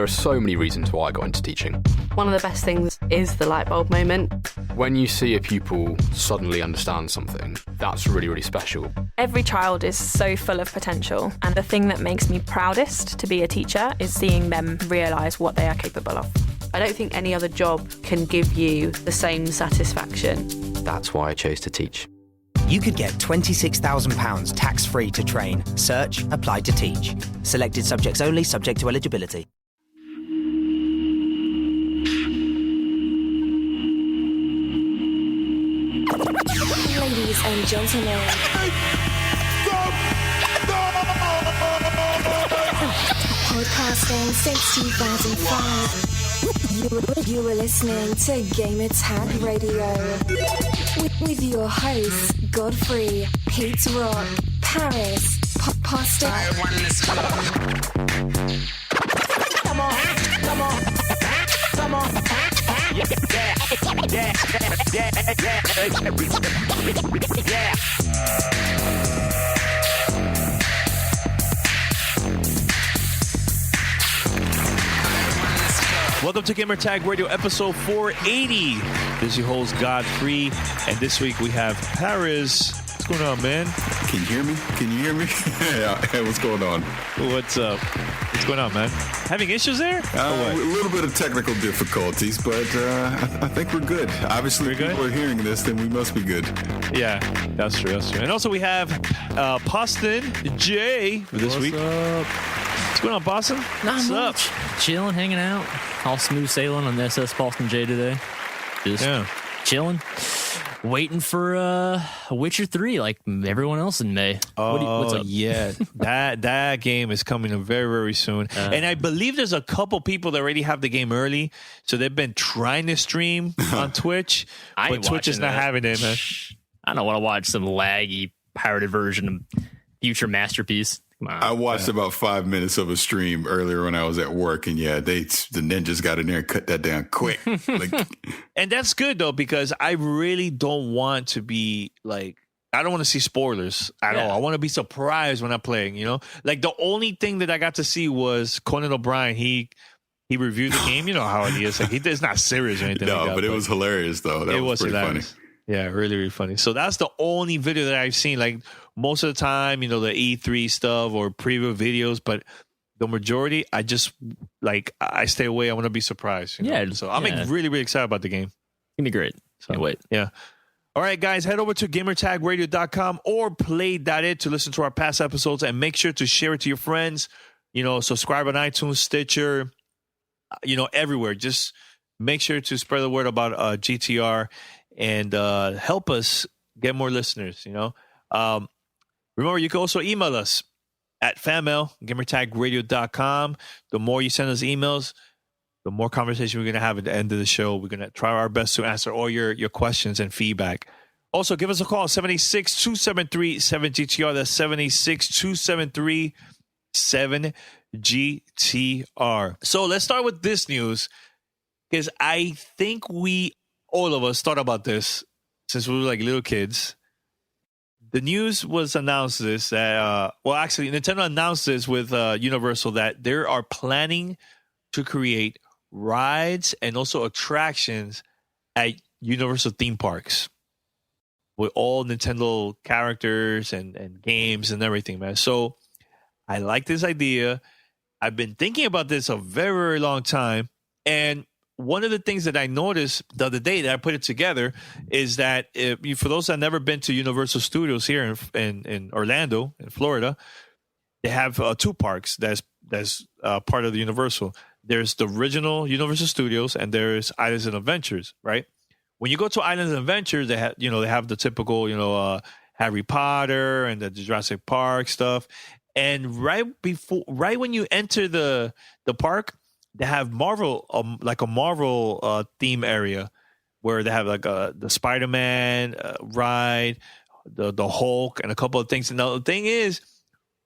there are so many reasons why I got into teaching. One of the best things is the light bulb moment. When you see a pupil suddenly understand something, that's really, really special. Every child is so full of potential, and the thing that makes me proudest to be a teacher is seeing them realise what they are capable of. I don't think any other job can give you the same satisfaction. That's why I chose to teach. You could get £26,000 tax-free to train. Search Apply to Teach. Selected subjects only, subject to eligibility. Ladies and gentlemen, podcasting since 2005. You were listening to Gamer Tag Radio with your hosts Godfrey, Pete Rock, Parris, Pasta. Come on. Yeah. Welcome to Gamer Tag Radio episode 480. This is your host Godfrey, and this week we have Parris. What's going on, man? Can you hear me? Yeah, hey, what's going on? What's up? What's going on, man? Having issues there? A little bit of technical difficulties, but I think we're good. Obviously, if people are hearing this, then we must be good. Yeah, that's true. And also we have Boston Jay for this week. What's going on, Boston? Not much. Chilling, hanging out. All smooth sailing on the SS Boston J today. Just chilling. Waiting for Witcher 3 like everyone else in May. What's up? Yeah. that game is coming in very, very soon. And I believe there's a couple people that already have the game early. So they've been trying to stream on Twitch. But Twitch is not having it, man. I don't want to watch some laggy pirated version of Future Masterpiece. I watched about 5 minutes of a stream earlier when I was at work, and the ninjas got in there and cut that down quick. And that's good though, because I really don't want to be I don't want to see spoilers at all. I want to be surprised when I'm playing. Like the only thing that I got to see was Conan O'Brien. He reviewed the game. You know how it is. It's not serious or anything. No, like that, but it was hilarious though. That was pretty hilarious. Funny. Yeah, really, really funny. So that's the only video that I've seen. Most of the time, the E3 stuff or preview videos, but the majority, I just I stay away. I want to be surprised. So I'm really, really excited about the game. It's gonna be great. Can't wait. Yeah. All right, guys, head over to gamertagradio.com or play.it to listen to our past episodes, and make sure to share it to your friends. Subscribe on iTunes, Stitcher, everywhere. Just make sure to spread the word about GTR and help us get more listeners. Remember, you can also email us at fanmail@gamertagradio.com. The more you send us emails, the more conversation we're going to have at the end of the show. We're going to try our best to answer all your questions and feedback. Also, give us a call, 786-273-7GTR. That's 786-273-7GTR. So let's start with this news, because I think all of us thought about this since we were little kids. The news was announced that, Nintendo announced this with Universal, that they are planning to create rides and also attractions at Universal theme parks with all Nintendo characters and games and everything, man. So I like this idea. I've been thinking about this a very, very long time. And one of the things that I noticed the other day that I put it together is that for those that have never been to Universal Studios here in Orlando, in Florida, they have two parks that's part of the Universal. There's the original Universal Studios, and there's Islands and Adventures, right? When you go to Islands and Adventures, they have the typical Harry Potter and the Jurassic Park stuff, and right when you enter the park, they have Marvel, a Marvel theme area where they have the Spider-Man ride, the Hulk, and a couple of things. And the thing is,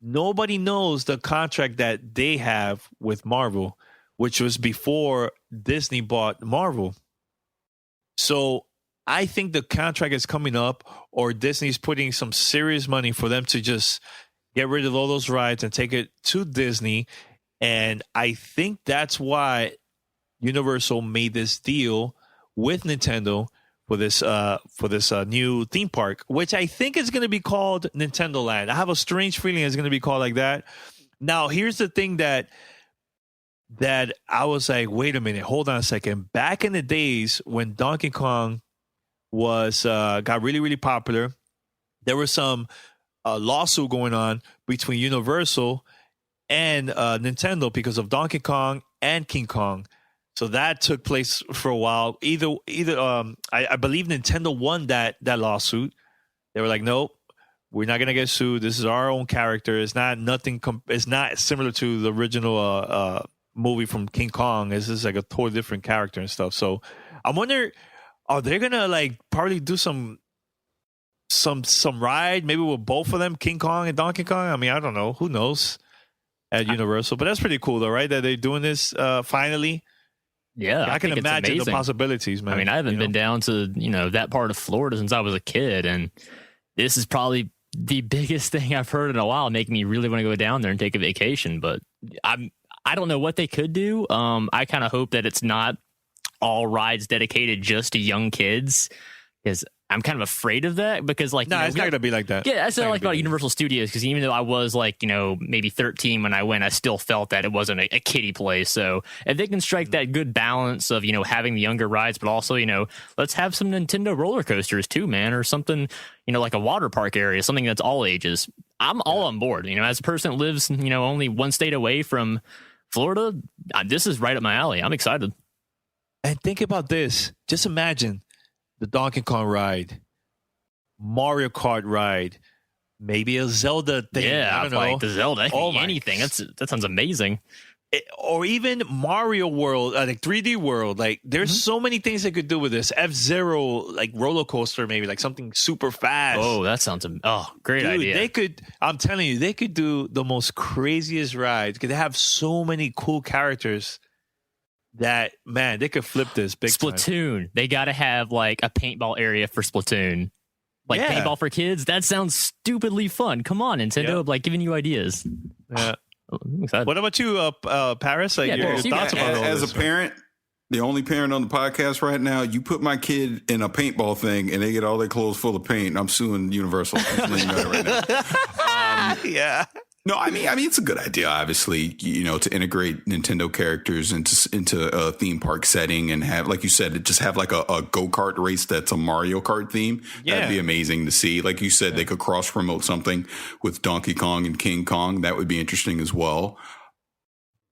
nobody knows the contract that they have with Marvel, which was before Disney bought Marvel. So I think the contract is coming up, or Disney's putting some serious money for them to just get rid of all those rides and take it to Disney And I think that's why Universal made this deal with Nintendo for this new theme park, which I think is going to be called Nintendo Land. I have a strange feeling it's going to be called like that. Now, here's the thing that I was like, wait a minute, hold on a second. Back in the days when Donkey Kong got really, really popular, there was some lawsuit going on between Universal and Nintendo because of Donkey Kong and King Kong. So that took place for a while. I believe Nintendo won that lawsuit. They were like, nope, we're not gonna get sued. This is our own character. It's not it's not similar to the original movie from King Kong. This is like a totally different character and stuff. So I wonder, are they gonna like probably do some ride maybe with both of them, King Kong and Donkey Kong? I mean, I don't know. Who knows at Universal? But that's pretty cool though, right? That they're doing this finally. Yeah, I can imagine the possibilities, man. I mean, I haven't been down to, that part of Florida since I was a kid, and this is probably the biggest thing I've heard in a while, making me really want to go down there and take a vacation. But I don't know what they could do. I kind of hope that it's not all rides dedicated just to young kids, because I'm kind of afraid of that, because it's not going to be like that. Yeah, that's what I like about Universal Studios, because even though I was maybe 13 when I went, I still felt that it wasn't a kiddie place. So if they can strike that good balance of, having the younger rides, but also, let's have some Nintendo roller coasters too, man, or something, like a water park area, something that's all ages. I'm all on board. As a person that lives, only one state away from Florida, this is right up my alley. I'm excited. And think about this. Just imagine the Donkey Kong ride, Mario Kart ride, maybe a Zelda thing. Yeah, I don't know. Like the Zelda. Anything. That sounds amazing. Or even Mario World, like 3D World. Like, there's so many things they could do with this. F-Zero, like roller coaster, maybe like something super fast. Oh, that sounds great idea. They could. I'm telling you, they could do the most craziest rides. Because they have so many cool characters. That, man, they could flip this big Splatoon. time. They got to have like a paintball area for Splatoon. Like paintball for kids. That sounds stupidly fun. Come on, Nintendo, like giving you ideas. Yeah. I'm excited. What about you, Parris? Like your thoughts about all as this, a parent, the only parent on the podcast right now, you put my kid in a paintball thing and they get all their clothes full of paint. I'm suing Universal. I'm letting you know that right now. Yeah. No, I mean, it's a good idea, obviously, to integrate Nintendo characters into a theme park setting and have, like you said, just have like a go-kart race that's a Mario Kart theme. Yeah. That'd be amazing to see. Like you said, they could cross-promote something with Donkey Kong and King Kong. That would be interesting as well.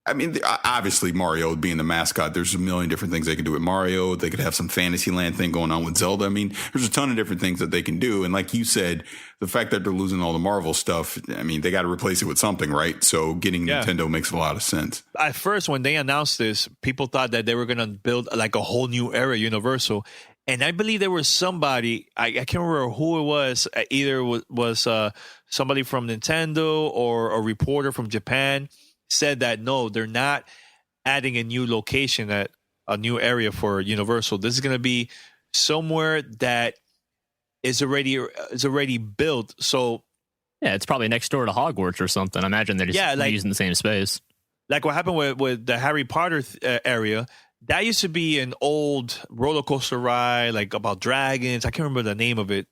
I mean, obviously, Mario being the mascot, there's a million different things they could do with Mario. They could have some Fantasyland thing going on with Zelda. I mean, there's a ton of different things that they can do. And like you said, the fact that they're losing all the Marvel stuff, I mean, they got to replace it with something, right? So getting Nintendo makes a lot of sense. At first, when they announced this, people thought that they were going to build like a whole new era, Universal. And I believe there was somebody, I can't remember who it was, either was somebody from Nintendo or a reporter from Japan, said that no, they're not adding a new location, at a new area for Universal. This is going to be somewhere that is already built. So yeah, it's probably next door to Hogwarts or something. I imagine they're just using the same space. Like what happened with the Harry Potter area. That used to be an old roller coaster ride, like about dragons. I can't remember the name of it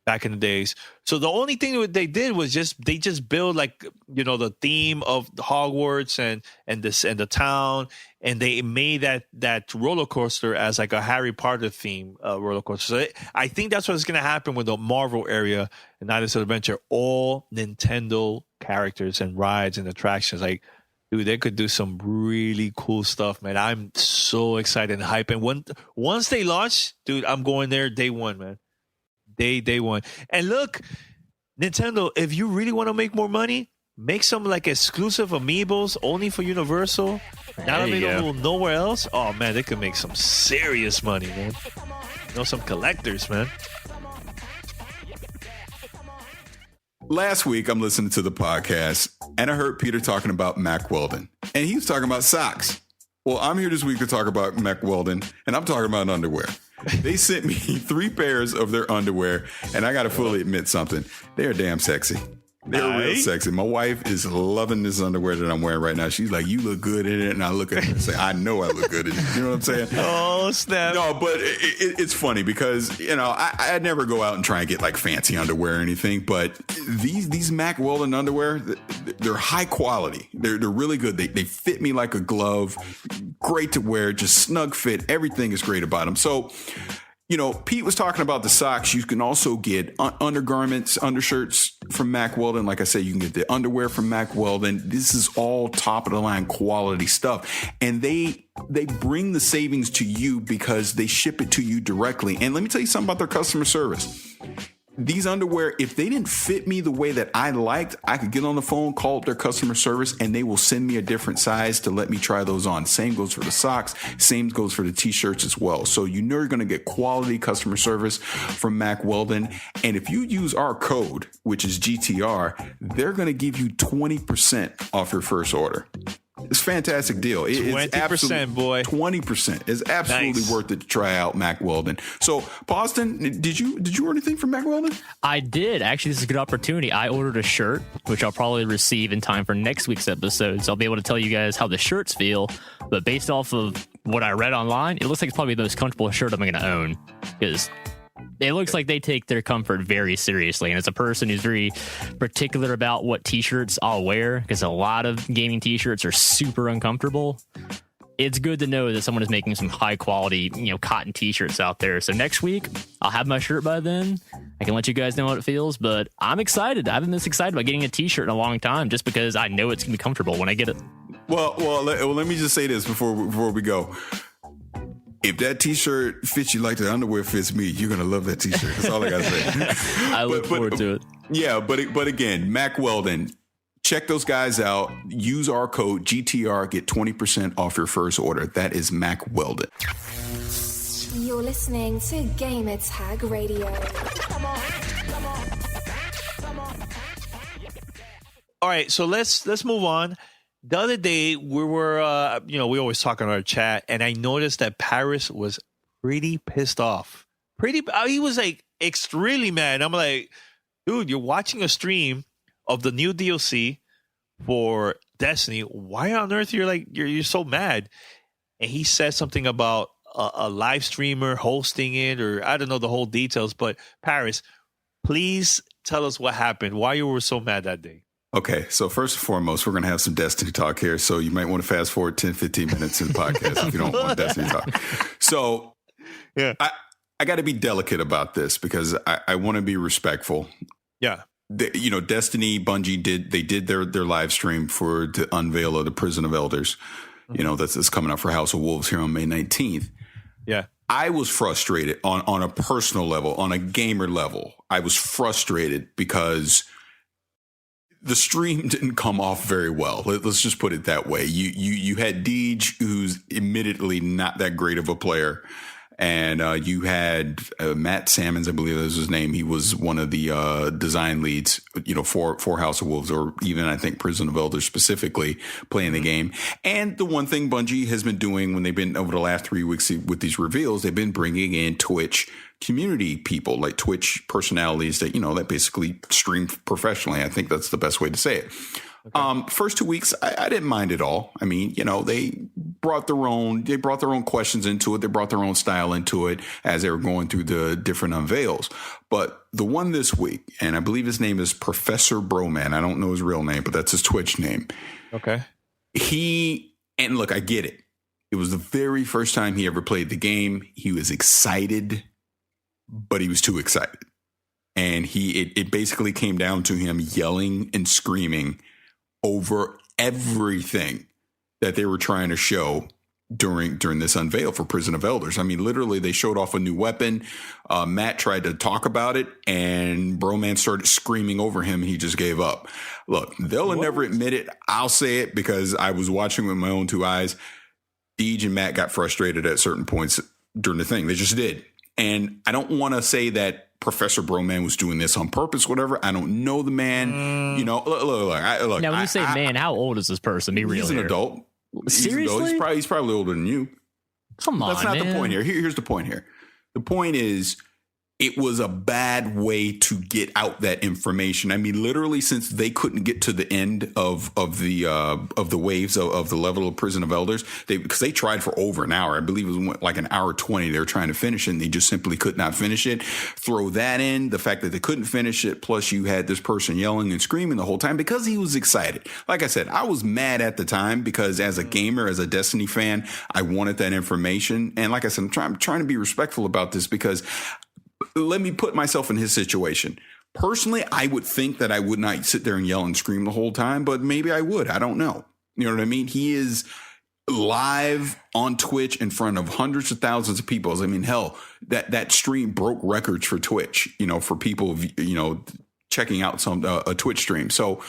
back in the days. So the only thing that they did was they just build like, the theme of Hogwarts and the town, and they made that roller coaster as like a Harry Potter theme roller coaster. So I think that's what's going to happen with the Marvel area and Night's Adventure. All Nintendo characters and rides and attractions. Like, dude, they could do some really cool stuff, man. I'm so excited and hyped. And once they launch, dude, I'm going there day one, man. Day one. And look, Nintendo, if you really want to make more money, make some like exclusive amiibos only for Universal. Not available nowhere else. Oh man, they could make some serious money, man. Some collectors, man. Last week, I'm listening to the podcast and I heard Peter talking about Mack Weldon, and he was talking about socks. Well, I'm here this week to talk about Mack Weldon, and I'm talking about underwear. They sent me 3 pairs of their underwear, and I got to fully admit something. They are damn sexy. They're real sexy. My wife is loving this underwear that I'm wearing right now. She's like, you look good in it. And I look at it and say, I know I look good in it. You know what I'm saying? Oh, snap. No, but it's funny because, I never go out and try and get like fancy underwear or anything. But these Mack Weldon underwear, they're high quality. They're really good. They fit me like a glove. Great to wear. Just snug fit. Everything is great about them. So, Pete was talking about the socks. You can also get undergarments, undershirts from Mack Weldon. Like I said, you can get the underwear from Mack Weldon. This is all top of the line quality stuff. And they bring the savings to you because they ship it to you directly. And let me tell you something about their customer service. These underwear, if they didn't fit me the way that I liked, I could get on the phone, call up their customer service, and they will send me a different size to let me try those on. Same goes for the socks. Same goes for the t-shirts as well. So you're going to get quality customer service from Mack Weldon. And if you use our code, which is GTR, they're going to give you 20% off your first order. It's a fantastic deal. 20%, boy. 20% is absolutely worth it to try out Mack Weldon. So, Boston, did you order anything from Mack Weldon? I did. Actually, this is a good opportunity. I ordered a shirt, which I'll probably receive in time for next week's episode. So I'll be able to tell you guys how the shirts feel. But based off of what I read online, it looks like it's probably the most comfortable shirt I'm going to own because it looks like they take their comfort very seriously. And as a person who's very particular about what t-shirts I'll wear, because a lot of gaming t-shirts are super uncomfortable, it's good to know that someone is making some high quality, cotton t-shirts out there. So next week, I'll have my shirt by then. I can let you guys know how it feels, but I'm excited. I haven't been this excited about getting a t-shirt in a long time just because I know it's going to be comfortable when I get it. Well, let me just say this before we go. If that t-shirt fits you like the underwear fits me, you're going to love that t-shirt. That's all I got to say. I look forward to it. Yeah, but again, Mack Weldon, check those guys out. Use our code GTR, get 20% off your first order. That is Mack Weldon. You're listening to Gamer Tag Radio. All right, so let's move on. The other day, we were, we always talk on our chat, and I noticed that Parris was pretty pissed off. He was like extremely mad. I'm like, dude, you're watching a stream of the new DLC for Destiny. Why on earth you're so mad? And he said something about a live streamer hosting it, or I don't know the whole details. But Parris, please tell us what happened. Why you were so mad that day. Okay, so first and foremost, we're going to have some Destiny talk here. So you might want to fast forward 10, 15 minutes in the podcast if you don't want Destiny talk. So yeah, I got to be delicate about this because I want to be respectful. Yeah. Destiny, Bungie did their live stream for the unveil of the Prison of Elders. Mm-hmm. That's coming up for House of Wolves here on May 19th. Yeah. I was frustrated on a personal level, on a gamer level. I was frustrated because the stream didn't come off very well. Let's just put it that way. You had Deej, who's admittedly not that great of a player. And you had Matt Sammons, I believe that was his name. He was one of the design leads, for House of Wolves, or even I think Prison of Elders specifically, playing the game. And the one thing Bungie has been doing when they've been over the last 3 weeks with these reveals, they've been bringing in Twitch community people, like Twitch personalities that that basically stream professionally. I think that's the best way to say it. Okay. First 2 weeks, I didn't mind at all. I mean, they brought their own questions into it. They brought their own style into it as they were going through the different unveils. But the one this week, and I believe his name is Professor Broman. I don't know his real name, but that's his Twitch name. Okay. And look, I get it. It was the very first time he ever played the game. He was excited, but he was too excited. And it basically came down to him yelling and screaming over everything that they were trying to show during this unveil for Prison of Elders. I mean, literally, they showed off a new weapon. Matt tried to talk about it, and Broman started screaming over him, and he just gave up. Look, they'll never admit it. I'll say it because I was watching with my own two eyes. Deej and Matt got frustrated at certain points during the thing. They just did. And I don't want to say that Professor Broman was doing this on purpose, whatever. I don't know the man. Look. Now, when you say man, how old is this person? Be real. He's an adult. Seriously? He's probably older than you. Come on, That's not the point here. Here's the point here. The point is it was a bad way to get out that information. I mean, literally, since they couldn't get to the end of the waves of the level of Prison of Elders, because they tried for over an hour. I believe it was like an hour 20. They were trying to finish it, and they just simply could not finish it. Throw that in, the fact that they couldn't finish it, plus you had this person yelling and screaming the whole time because he was excited. Like I said, I was mad at the time because as a gamer, as a Destiny fan, I wanted that information. And like I said, I'm trying to be respectful about this because let me put myself in his situation. Personally, I would think that I would not sit there and yell and scream the whole time, but maybe I would. I don't know. You know what I mean? He is live on Twitch in front of hundreds of thousands of people. I mean, hell, that stream broke records for Twitch, for people, checking out a Twitch stream. So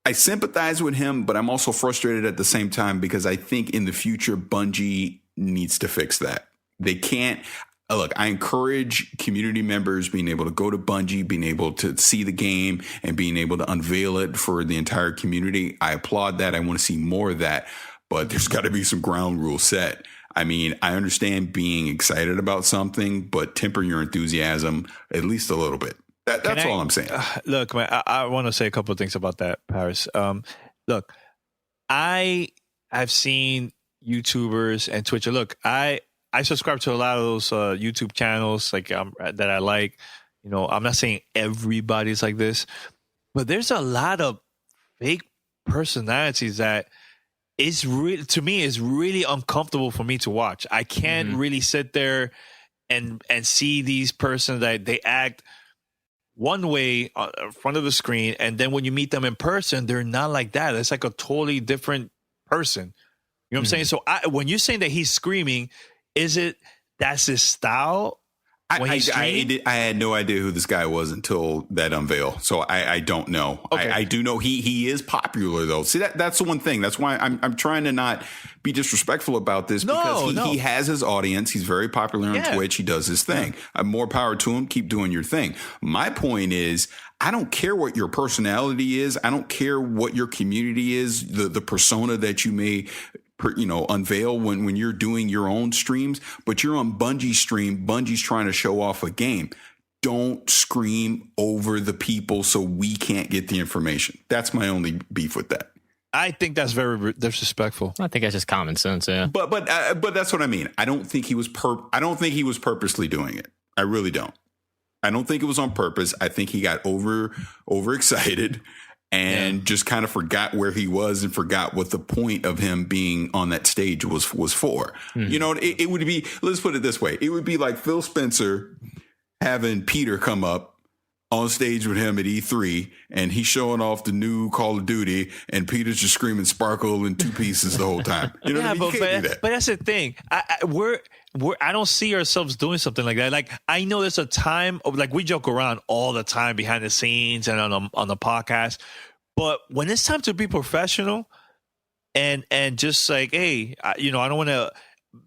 I sympathize with him, but I'm also frustrated at the same time because I think in the future, Bungie needs to fix that. They can't. Look, I encourage community members being able to go to Bungie, being able to see the game and being able to unveil it for the entire community. I applaud that. I want to see more of that, but there's got to be some ground rules set. I mean, I understand being excited about something, but temper your enthusiasm at least a little bit. That's all I'm saying. Look, man, I want to say a couple of things about that, Parris. Look, I've seen YouTubers and Twitcher. Look, I subscribe to a lot of those YouTube channels that I like. I'm not saying everybody's like this, but there's a lot of fake personalities that is really, to me, is really uncomfortable for me to watch. I can't really sit there and see these persons that they act one way in front of the screen, and then when you meet them in person, they're not like that. It's like a totally different person. You know what I'm saying? So when you're saying that he's screaming, is it that's his style? I had no idea who this guy was until that unveil. So I don't know. Okay. I do know he is popular though. See that's the one thing. That's why I'm trying to not be disrespectful about this because he has his audience. He's very popular on Twitch. He does his thing. More power to him. Keep doing your thing. My point is, I don't care what your personality is. I don't care what your community is, the persona that you may unveil when you're doing your own streams, but you're on Bungie's stream. Bungie's trying to show off a game. Don't scream over the people so we can't get the information. That's my only beef with that. I think that's very disrespectful. I think that's just common sense, yeah. But that's what I mean. I don't think he was purposely doing it. I really don't. I don't think it was on purpose. I think he got overexcited and just kind of forgot where he was and forgot what the point of him being on that stage was for. It would be, let's put it this way. It would be like Phil Spencer having Peter come up on stage with him at E3 and he's showing off the new Call of Duty and Peter's just screaming Sparkle in two pieces the whole time. You know what I mean? You can't do that. But that's the thing. I don't see ourselves doing something like that. Like, I know there's a time of, like, we joke around all the time behind the scenes and on the podcast, but when it's time to be professional and just like, hey, I don't want to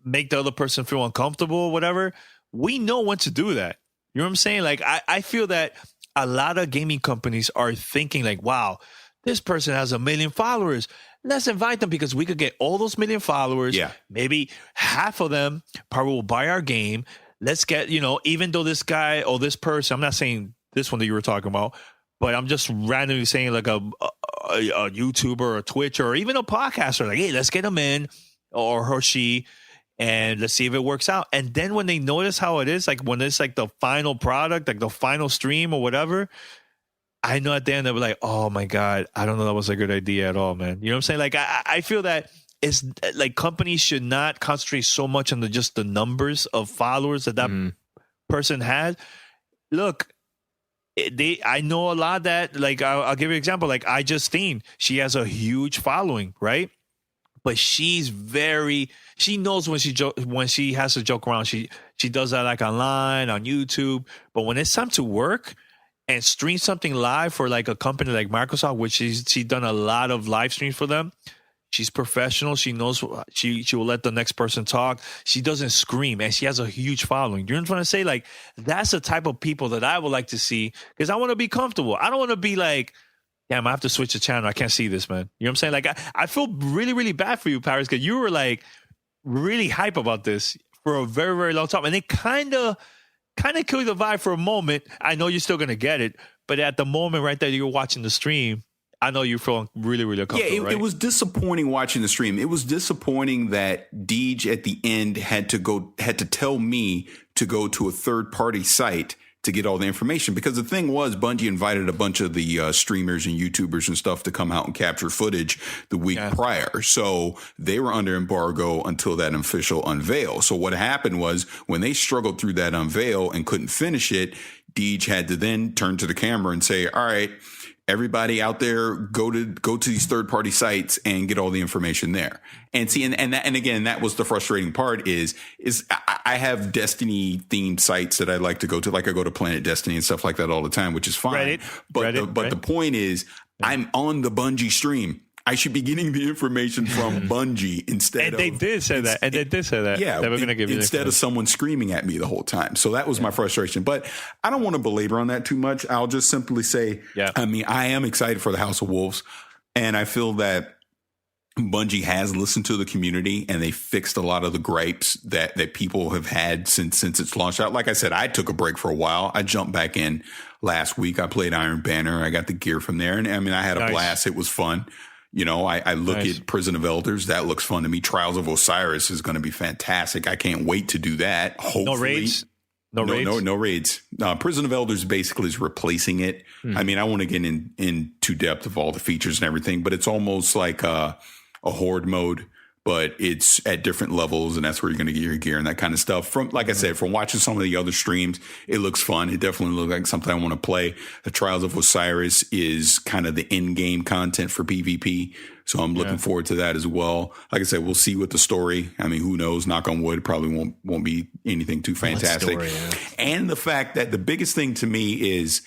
make the other person feel uncomfortable or whatever, we know when to do that. You know what I'm saying? Like, I feel that a lot of gaming companies are thinking like, wow, this person has 1 million followers. Let's invite them because we could get all those 1 million followers. Yeah. Maybe half of them probably will buy our game. Let's get, even though this guy or this person, I'm not saying this one that you were talking about, but I'm just randomly saying like a YouTuber or a Twitch or even a podcaster, like, hey, let's get them in or she, and let's see if it works out. And then when they notice how it is, like when it's like the final product, like the final stream or whatever, I know at the end they'll be like, oh my God, I don't know that was a good idea at all, man. You know what I'm saying? Like, I feel that it's like companies should not concentrate so much on just the numbers of followers that person has. Look, I know a lot that, like, I'll give you an example. Like, Justine, she has a huge following, right? But she knows when she has to joke around. She does that like online, on YouTube. But when it's time to work and stream something live for like a company like Microsoft, which she's done a lot of live streams for them. She's professional. She knows she will let the next person talk. She doesn't scream, and she has a huge following. You know what I'm trying to say? Like, that's the type of people that I would like to see because I want to be comfortable. I don't want to be like, damn, I have to switch the channel. I can't see this, man. You know what I'm saying? Like, I feel really, really bad for you, Parris, because you were like really hype about this for a very, very long time. And it kind of kind of kill the vibe for a moment. I know you're still going to get it, but at the moment right there, you're watching the stream, I know you're feeling really, really uncomfortable. Yeah, it was disappointing watching the stream. It was disappointing that Deej at the end had to tell me to go to a third-party site to get all the information, because the thing was, Bungie invited a bunch of the streamers and YouTubers and stuff to come out and capture footage the week prior. So they were under embargo until that official unveil. So what happened was, when they struggled through that unveil and couldn't finish it, Deej had to then turn to the camera and say, all right, everybody out there, go to these third-party sites and get all the information there. And see, and again, that was the frustrating part is I have Destiny themed sites that I like to go to, like I go to Planet Destiny and stuff like that all the time, which is fine. But the point is, I'm on the Bungie stream. I should be getting the information from Bungie instead of... And they did say that. Yeah. They were going to give you instead of someone screaming at me the whole time. So that was my frustration. But I don't want to belabor on that too much. I'll just simply say, I mean, I am excited for the House of Wolves. And I feel that Bungie has listened to the community and they fixed a lot of the gripes that people have had since its launch out. Like I said, I took a break for a while. I jumped back in last week. I played Iron Banner. I got the gear from there. And I mean, I had a blast. It was fun. You know, I look at Prison of Elders. That looks fun to me. Trials of Osiris is going to be fantastic. I can't wait to do that. Hopefully. No raids? No raids. Prison of Elders basically is replacing it. I mean, I want to get into depth of all the features and everything, but it's almost like a horde mode, but it's at different levels, and that's where you're going to get your gear and that kind of stuff. From, like I said, from watching some of the other streams, it looks fun. It definitely looks like something I want to play. The Trials of Osiris is kind of the in-game content for PvP, so I'm looking forward to that as well. Like I said, we'll see with the story. I mean, who knows? Knock on wood, probably won't be anything too fantastic. And the fact that the biggest thing to me is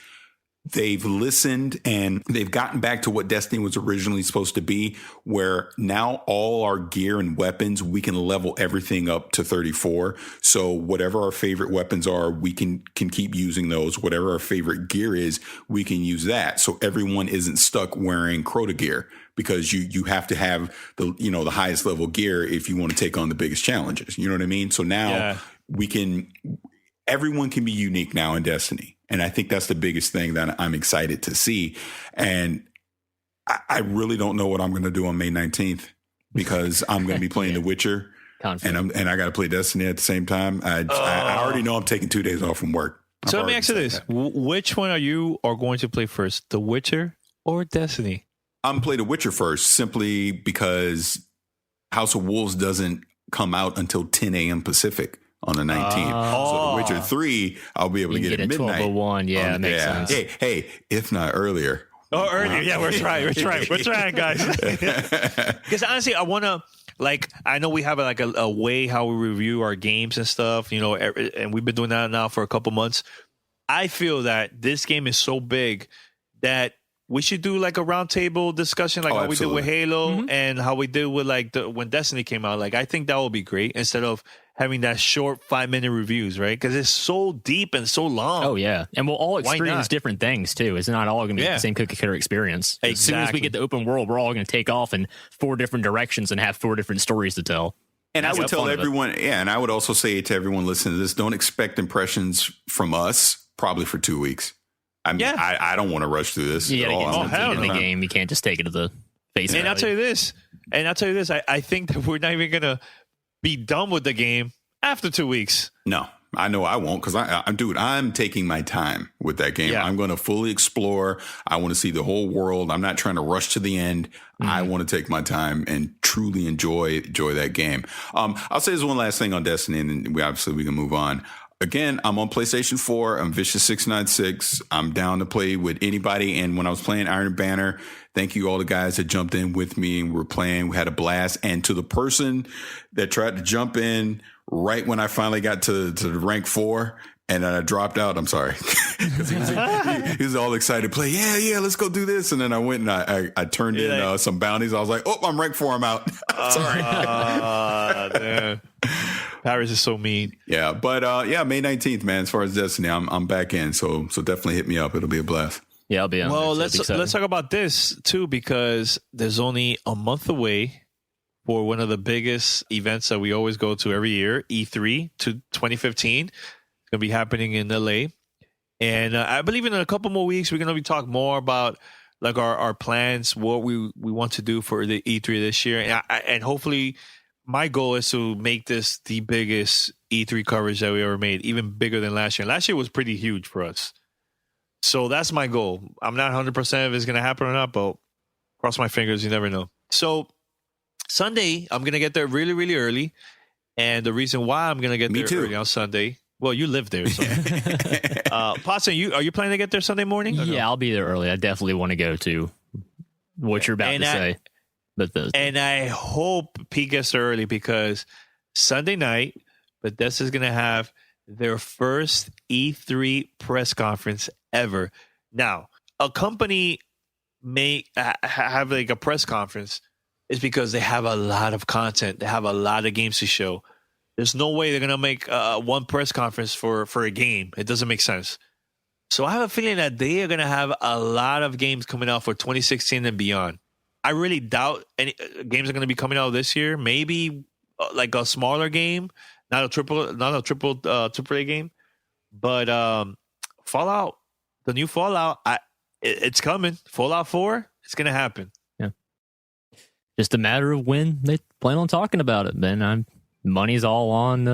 they've listened and they've gotten back to what Destiny was originally supposed to be, where now all our gear and weapons, we can level everything up to 34. So whatever our favorite weapons are, we can keep using those. Whatever our favorite gear is, we can use that. So everyone isn't stuck wearing Crota gear, because you have to have the highest level gear if you want to take on the biggest challenges. You know what I mean? So now everyone can be unique now in Destiny. And I think that's the biggest thing that I'm excited to see. And I really don't know what I'm going to do on May 19th, because I'm going to be playing The Witcher and I got to play Destiny at the same time. I already know I'm taking 2 days off from work. So let me ask you this. Which one are going to play first, The Witcher or Destiny? I'm playing The Witcher first, simply because House of Wolves doesn't come out until 10 a.m. Pacific on the 19th. So The Witcher 3, I'll be able to get it at midnight. 12:01. Yeah, that makes sense. Hey, if not earlier. Oh, earlier. Yeah, we're trying, guys. Because honestly, I want to, I know we have a way how we review our games and stuff, and we've been doing that now for a couple months. I feel that this game is so big that we should do a roundtable discussion, how we did with Halo and how we did with when Destiny came out. I think that would be great, instead of having that short 5-minute reviews, right? Because it's so deep and so long. Oh yeah, and we'll all experience different things too. It's not all going to be the same cookie cutter experience. As soon as we get the open world, we're all going to take off in 4 different directions and have 4 different stories to tell. And I would tell everyone, and I would also say to everyone listening to this, don't expect impressions from us probably for 2 weeks. I mean, I don't want to rush through this. You got to get in the game. You can't just take it to the face. And I'll tell you this. I think that we're not even going to be done with the game after 2 weeks. No, I know I won't, because I'm taking my time with that game. I'm going to fully explore. I want to see the whole world. I'm not trying to rush to the end. I want to take my time and truly enjoy that game. I'll say this one last thing on Destiny, and then we can move on. Again, I'm on PlayStation 4. I'm Vicious696. I'm down to play with anybody. And when I was playing Iron Banner, thank you all the guys that jumped in with me and we're playing. We had a blast. And to the person that tried to jump in right when I finally got to the rank 4 and I dropped out, I'm sorry. Because he was all excited to play. Yeah, let's go do this. And then I went and I turned in some bounties. I was like, I'm rank 4. I'm out. Sorry. Damn. Parris is so mean. Yeah, but May 19th, man. As far as Destiny, I'm back in, so definitely hit me up. It'll be a blast. Yeah, I'll be on. Well, let's talk about this too, because there's only a month away for one of the biggest events that we always go to every year, E3 to 2015. going to be happening in LA. And I believe in a couple more weeks, we're going to be talking more about like our plans, what we want to do for the E3 this year. And hopefully my goal is to make this the biggest E3 coverage that we ever made, even bigger than last year. Last year was pretty huge for us. So that's my goal. I'm not 100% if it's going to happen or not, but cross my fingers, you never know. So Sunday, I'm going to get there really, really early. And the reason why I'm going to get there early on Sunday, well, you live there. So. Potson, are you planning to get there Sunday morning? Yeah, I'll be there early. I definitely want to go to what you're about to say. And I hope Pete gets there early because Sunday night, Bethesda is going to have their first E3 press conference ever. Now, a company may have like a press conference is because they have a lot of content. They have a lot of games to show. There's no way they're going to make one press conference for a game. It doesn't make sense. So I have a feeling that they are going to have a lot of games coming out for 2016 and beyond. I really doubt any games are going to be coming out this year. Maybe like a smaller game, not a triple AAA game, but Fallout, the new Fallout, it's coming. Fallout 4, it's going to happen. Yeah, just a matter of when they plan on talking about it. Then money's all on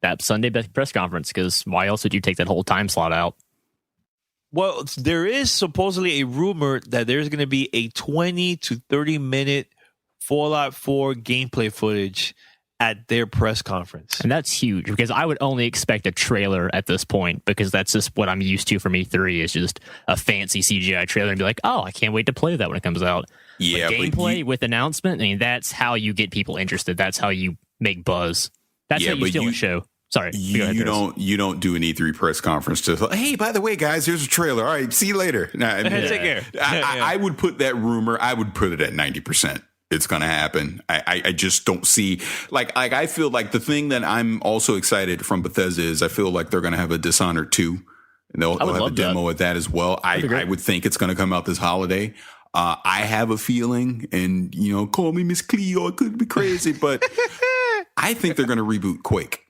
that Sunday press conference because why else would you take that whole time slot out? Well, there is supposedly a rumor that there's going to be a 20 to 30 minute Fallout 4 gameplay footage at their press conference. And that's huge because I would only expect a trailer at this point because that's just what I'm used to from E3 is just a fancy CGI trailer and be like, oh, I can't wait to play that when it comes out. Yeah, but gameplay with announcement, I mean, that's how you get people interested. That's how you make buzz. That's how you steal a show. Sorry, you don't do an E3 press conference to hey, by the way, guys, here's a trailer. All right, see you later. Nah, take care. I would put that rumor. I would put it at 90%. It's going to happen. I just don't see like I feel like the thing that I'm also excited from Bethesda is I feel like they're going to have a Dishonored 2 and they'll have a demo of that as well. I would think it's going to come out this holiday. I have a feeling, and call me Miss Cleo. I could be crazy, but I think they're going to reboot Quake.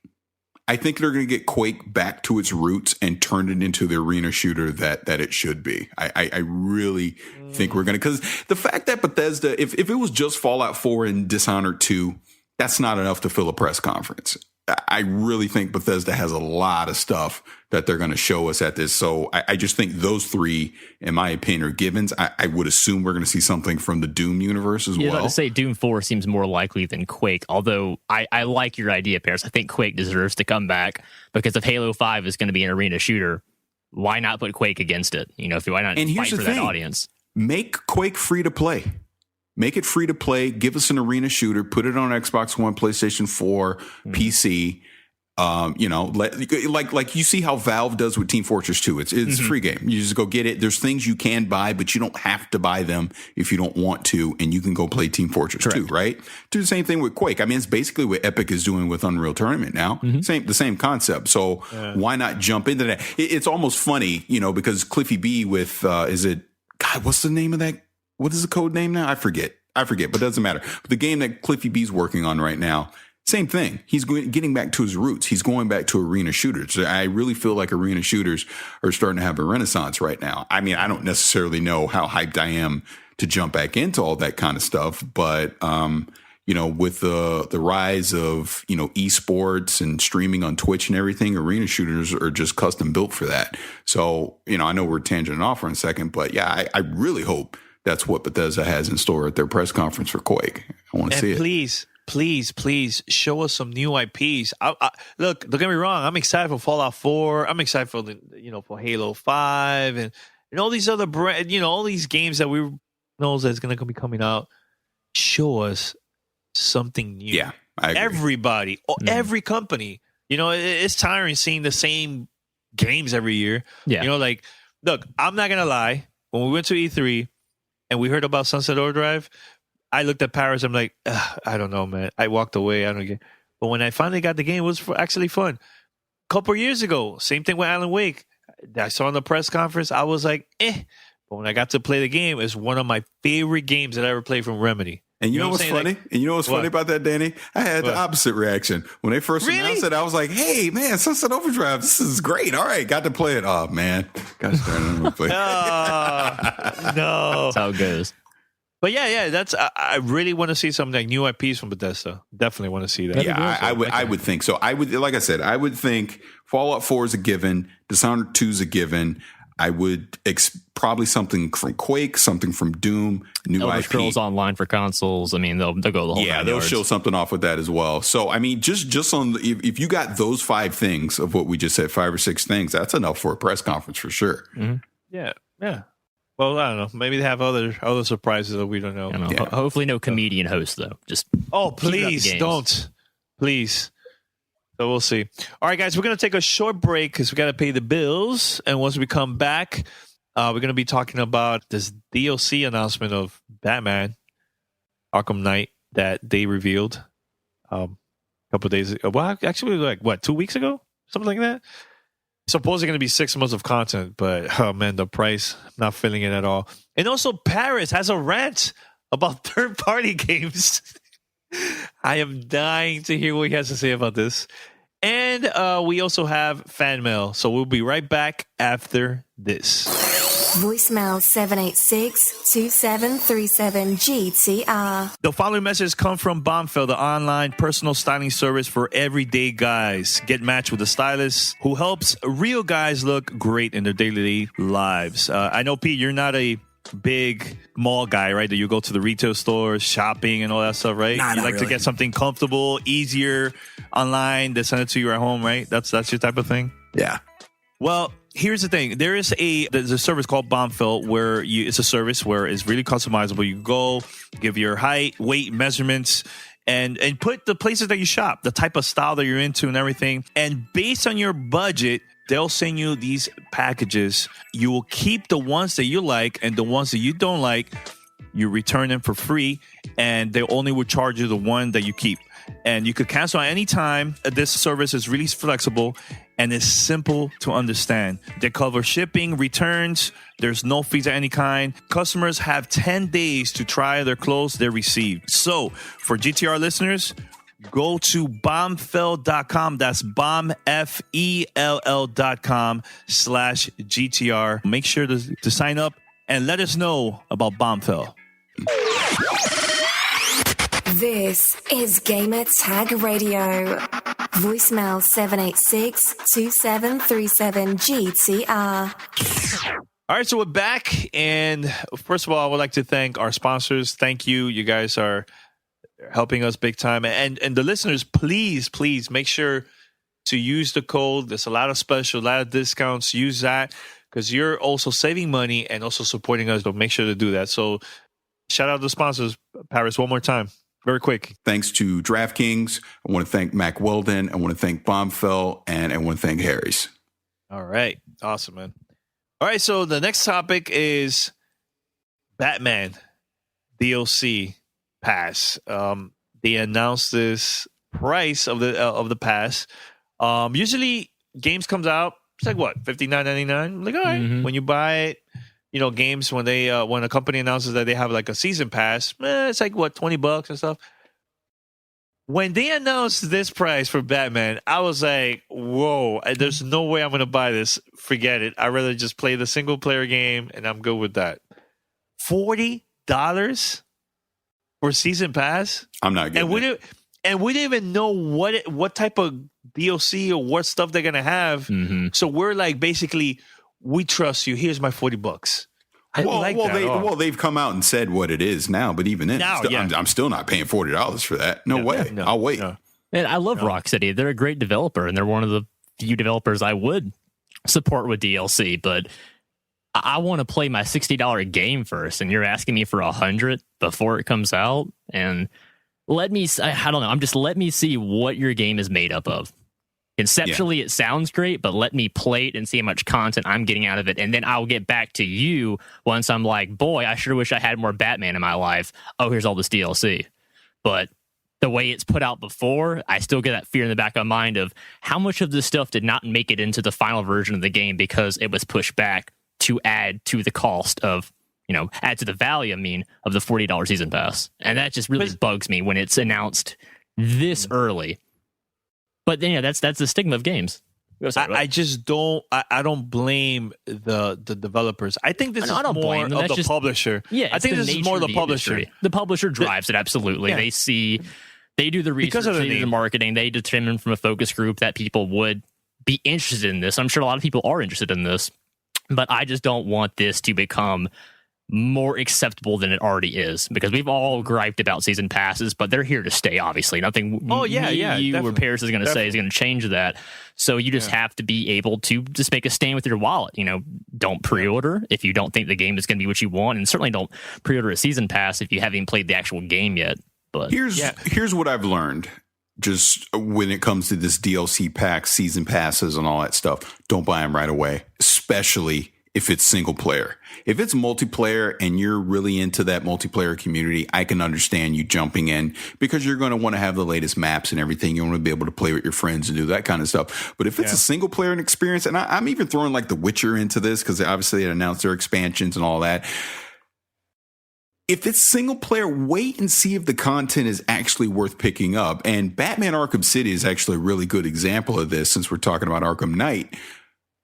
I think they're going to get Quake back to its roots and turn it into the arena shooter that it should be. I really think we're going to, because the fact that Bethesda, if it was just Fallout 4 and Dishonored 2, that's not enough to fill a press conference. I really think Bethesda has a lot of stuff that they're going to show us at this. So I just think those three, in my opinion, are givens. I would assume we're going to see something from the Doom universe as well. Yeah, I was about to say Doom 4 seems more likely than Quake, although I like your idea, Parris. I think Quake deserves to come back because if Halo 5 is going to be an arena shooter, why not put Quake against it? Why not fight for that audience? Make Quake free to play. Make it free to play. Give us an arena shooter. Put it on Xbox One, PlayStation 4, PC. Like you see how Valve does with Team Fortress 2. It's a free game. You just go get it. There's things you can buy, but you don't have to buy them if you don't want to, and you can go play Team Fortress 2, right? Do the same thing with Quake. I mean, it's basically what Epic is doing with Unreal Tournament now. The same concept. So why not jump into that? It's almost funny, because Cliffy B with what's the name of that? What is the code name now? I forget, but it doesn't matter. But the game that Cliffy B's working on right now, same thing. He's getting back to his roots. He's going back to arena shooters. I really feel like arena shooters are starting to have a renaissance right now. I mean, I don't necessarily know how hyped I am to jump back into all that kind of stuff, but with the rise of esports and streaming on Twitch and everything, arena shooters are just custom built for that. So I know we're tangenting off for a second, but yeah, I really hope that's what Bethesda has in store at their press conference for Quake. I want to see it. Please show us some new IPs. Look, don't get me wrong. I'm excited for Fallout 4. I'm excited for for Halo 5 and all these other all these games that we know that's going to be coming out. Show us something new. Yeah, I agree. Everybody, every company. It's tiring seeing the same games every year. Yeah. Look, I'm not gonna lie. When we went to E3 and we heard about Sunset Overdrive, I looked at Parris. I'm like, I don't know, man. I walked away. I don't get. But when I finally got the game, it was actually fun. A couple of years ago, same thing with Alan Wake. I saw in the press conference. I was like, But when I got to play the game, it's one of my favorite games that I ever played from Remedy. And you know what's funny? Like, and you know what's funny about that, Danny? I had the opposite reaction. When they first announced it, I was like, hey, man, Sunset Overdrive, this is great. All right, got to play it. Oh, man. Got to start to play it. No. That's how it goes. But yeah, I really want to see some like new IPs from Bethesda. Definitely want to see that. Yeah, I would think so. I would, like I said, I would think Fallout 4 is a given. Dishonored 2 is a given. I would probably something from Quake, something from Doom, new Elder IP. Scrolls Online for consoles. I mean, they'll go the whole. Yeah, nine they'll yards. show something off with that as well. So, I mean, just on if you got those 5 things of what we just said, 5 or 6 things, that's enough for a press conference for sure. Mm-hmm. Yeah. Well, I don't know. Maybe they have other surprises that we don't know. Yeah. Hopefully, no comedian host though. Just please don't, please. So we'll see. All right, guys, we're going to take a short break because we got to pay the bills. And once we come back, we're going to be talking about this DLC announcement of Batman Arkham Knight that they revealed a couple of days ago. Well, actually, like, 2 weeks ago? Something like that. Supposedly going to be 6 months of content, but, oh, man, the price, not feeling it at all. And also, Parris has a rant about third-party games. I am dying to hear what he has to say about this. And we also have fan mail. So we'll be right back after this. Voicemail 786-2737-GTR. The following message comes from Bombfell, the online personal styling service for everyday guys. Get matched with a stylist who helps real guys look great in their daily lives. I know, Pete, you're not a big mall guy, right? That you go to the retail stores, shopping and all that stuff, right? Nah, you like really. to get something comfortable, easier online. They send it to you at home, right? That's your type of thing. Yeah. Well, here's the thing. There's a service called Bombfell where it's a service where it's really customizable. You go, give your height, weight, measurements, and put the places that you shop, the type of style that you're into and everything. And based on your budget, they'll send you these packages. You will keep the ones that you like, and the ones that you don't like, you return them for free, and they only will charge you the one that you keep. And you could cancel at any time. This service is really flexible and it's simple to understand. They cover shipping, returns. There's no fees of any kind. Customers have 10 days to try their clothes they received. So for GTR listeners, go to bombfell.com. That's bombfell.com/GTR. Make sure to sign up and let us know about Bombfell. This is Gamer Tag Radio. Voicemail 786-2737-GTR. All right, so we're back. And first of all, I would like to thank our sponsors. Thank you. You guys are helping us big time. And the listeners, please make sure to use the code. There's a lot of special, a lot of discounts. Use that because you're also saving money and also supporting us. So make sure to do that. So shout out to the sponsors. Parris, one more time. Very quick. Thanks to DraftKings. I want to thank Mac Weldon. I want to thank Bombfell. And I want to thank Harry's. All right. Awesome, man. All right. So the next topic is Batman DLC pass. They announced this price of the pass. Usually games comes out, it's like what, $59.99? Like, all right, when you buy it, games when they when a company announces that they have like a season pass, it's like what, $20 and stuff. When they announced this price for Batman, I was like, whoa, there's no way I'm gonna buy this. Forget it. I'd rather just play the single player game and I'm good with that. $40 for season pass? I'm not getting it. And we didn't even know what type of DLC or what stuff they're gonna have. Mm-hmm. So we're like, basically, we trust you. Here's my $40. They've come out and said what it is now, but even then, I'm still not paying $40 for that. No way. No, I'll wait. No. And I love Rocksteady. They're a great developer, and they're one of the few developers I would support with DLC. But I want to play my $60 game first, and you're asking me for $100 before it comes out. And let me see what your game is made up of. Conceptually, It sounds great, but let me play it and see how much content I'm getting out of it. And then I'll get back to you once I'm like, boy, I sure wish I had more Batman in my life. Oh, here's all this DLC. But the way it's put out before, I still get that fear in the back of my mind of how much of this stuff did not make it into the final version of the game because it was pushed back to add to the cost of add to the value, of the $40 season pass. And that just really bugs me when it's announced this early. But then, that's the stigma of games. I just don't. I don't blame the developers. I think this is more of the publisher. Yeah, I think this is more the publisher. Industry. The publisher drives it, absolutely. Yeah. They do the research, they do the marketing, they determine from a focus group that people would be interested in this. I'm sure a lot of people are interested in this, but I just don't want this to become more acceptable than it already is, because we've all griped about season passes, but they're here to stay, obviously. Nothing you or Parris is going to say is going to change that. So you just have to be able to just make a stand with your wallet. Don't pre-order if you don't think the game is going to be what you want, and certainly don't pre-order a season pass if you haven't even played the actual game yet. But here's what I've learned just when it comes to this DLC packs, season passes, and all that stuff. Don't buy them right away, especially if it's single player. If it's multiplayer and you're really into that multiplayer community, I can understand you jumping in, because you're going to want to have the latest maps and everything. You want to be able to play with your friends and do that kind of stuff. But if it's a single player experience, and I'm even throwing like The Witcher into this, because obviously they announced their expansions and all that. If it's single player, wait and see if the content is actually worth picking up. And Batman Arkham City is actually a really good example of this, since we're talking about Arkham Knight,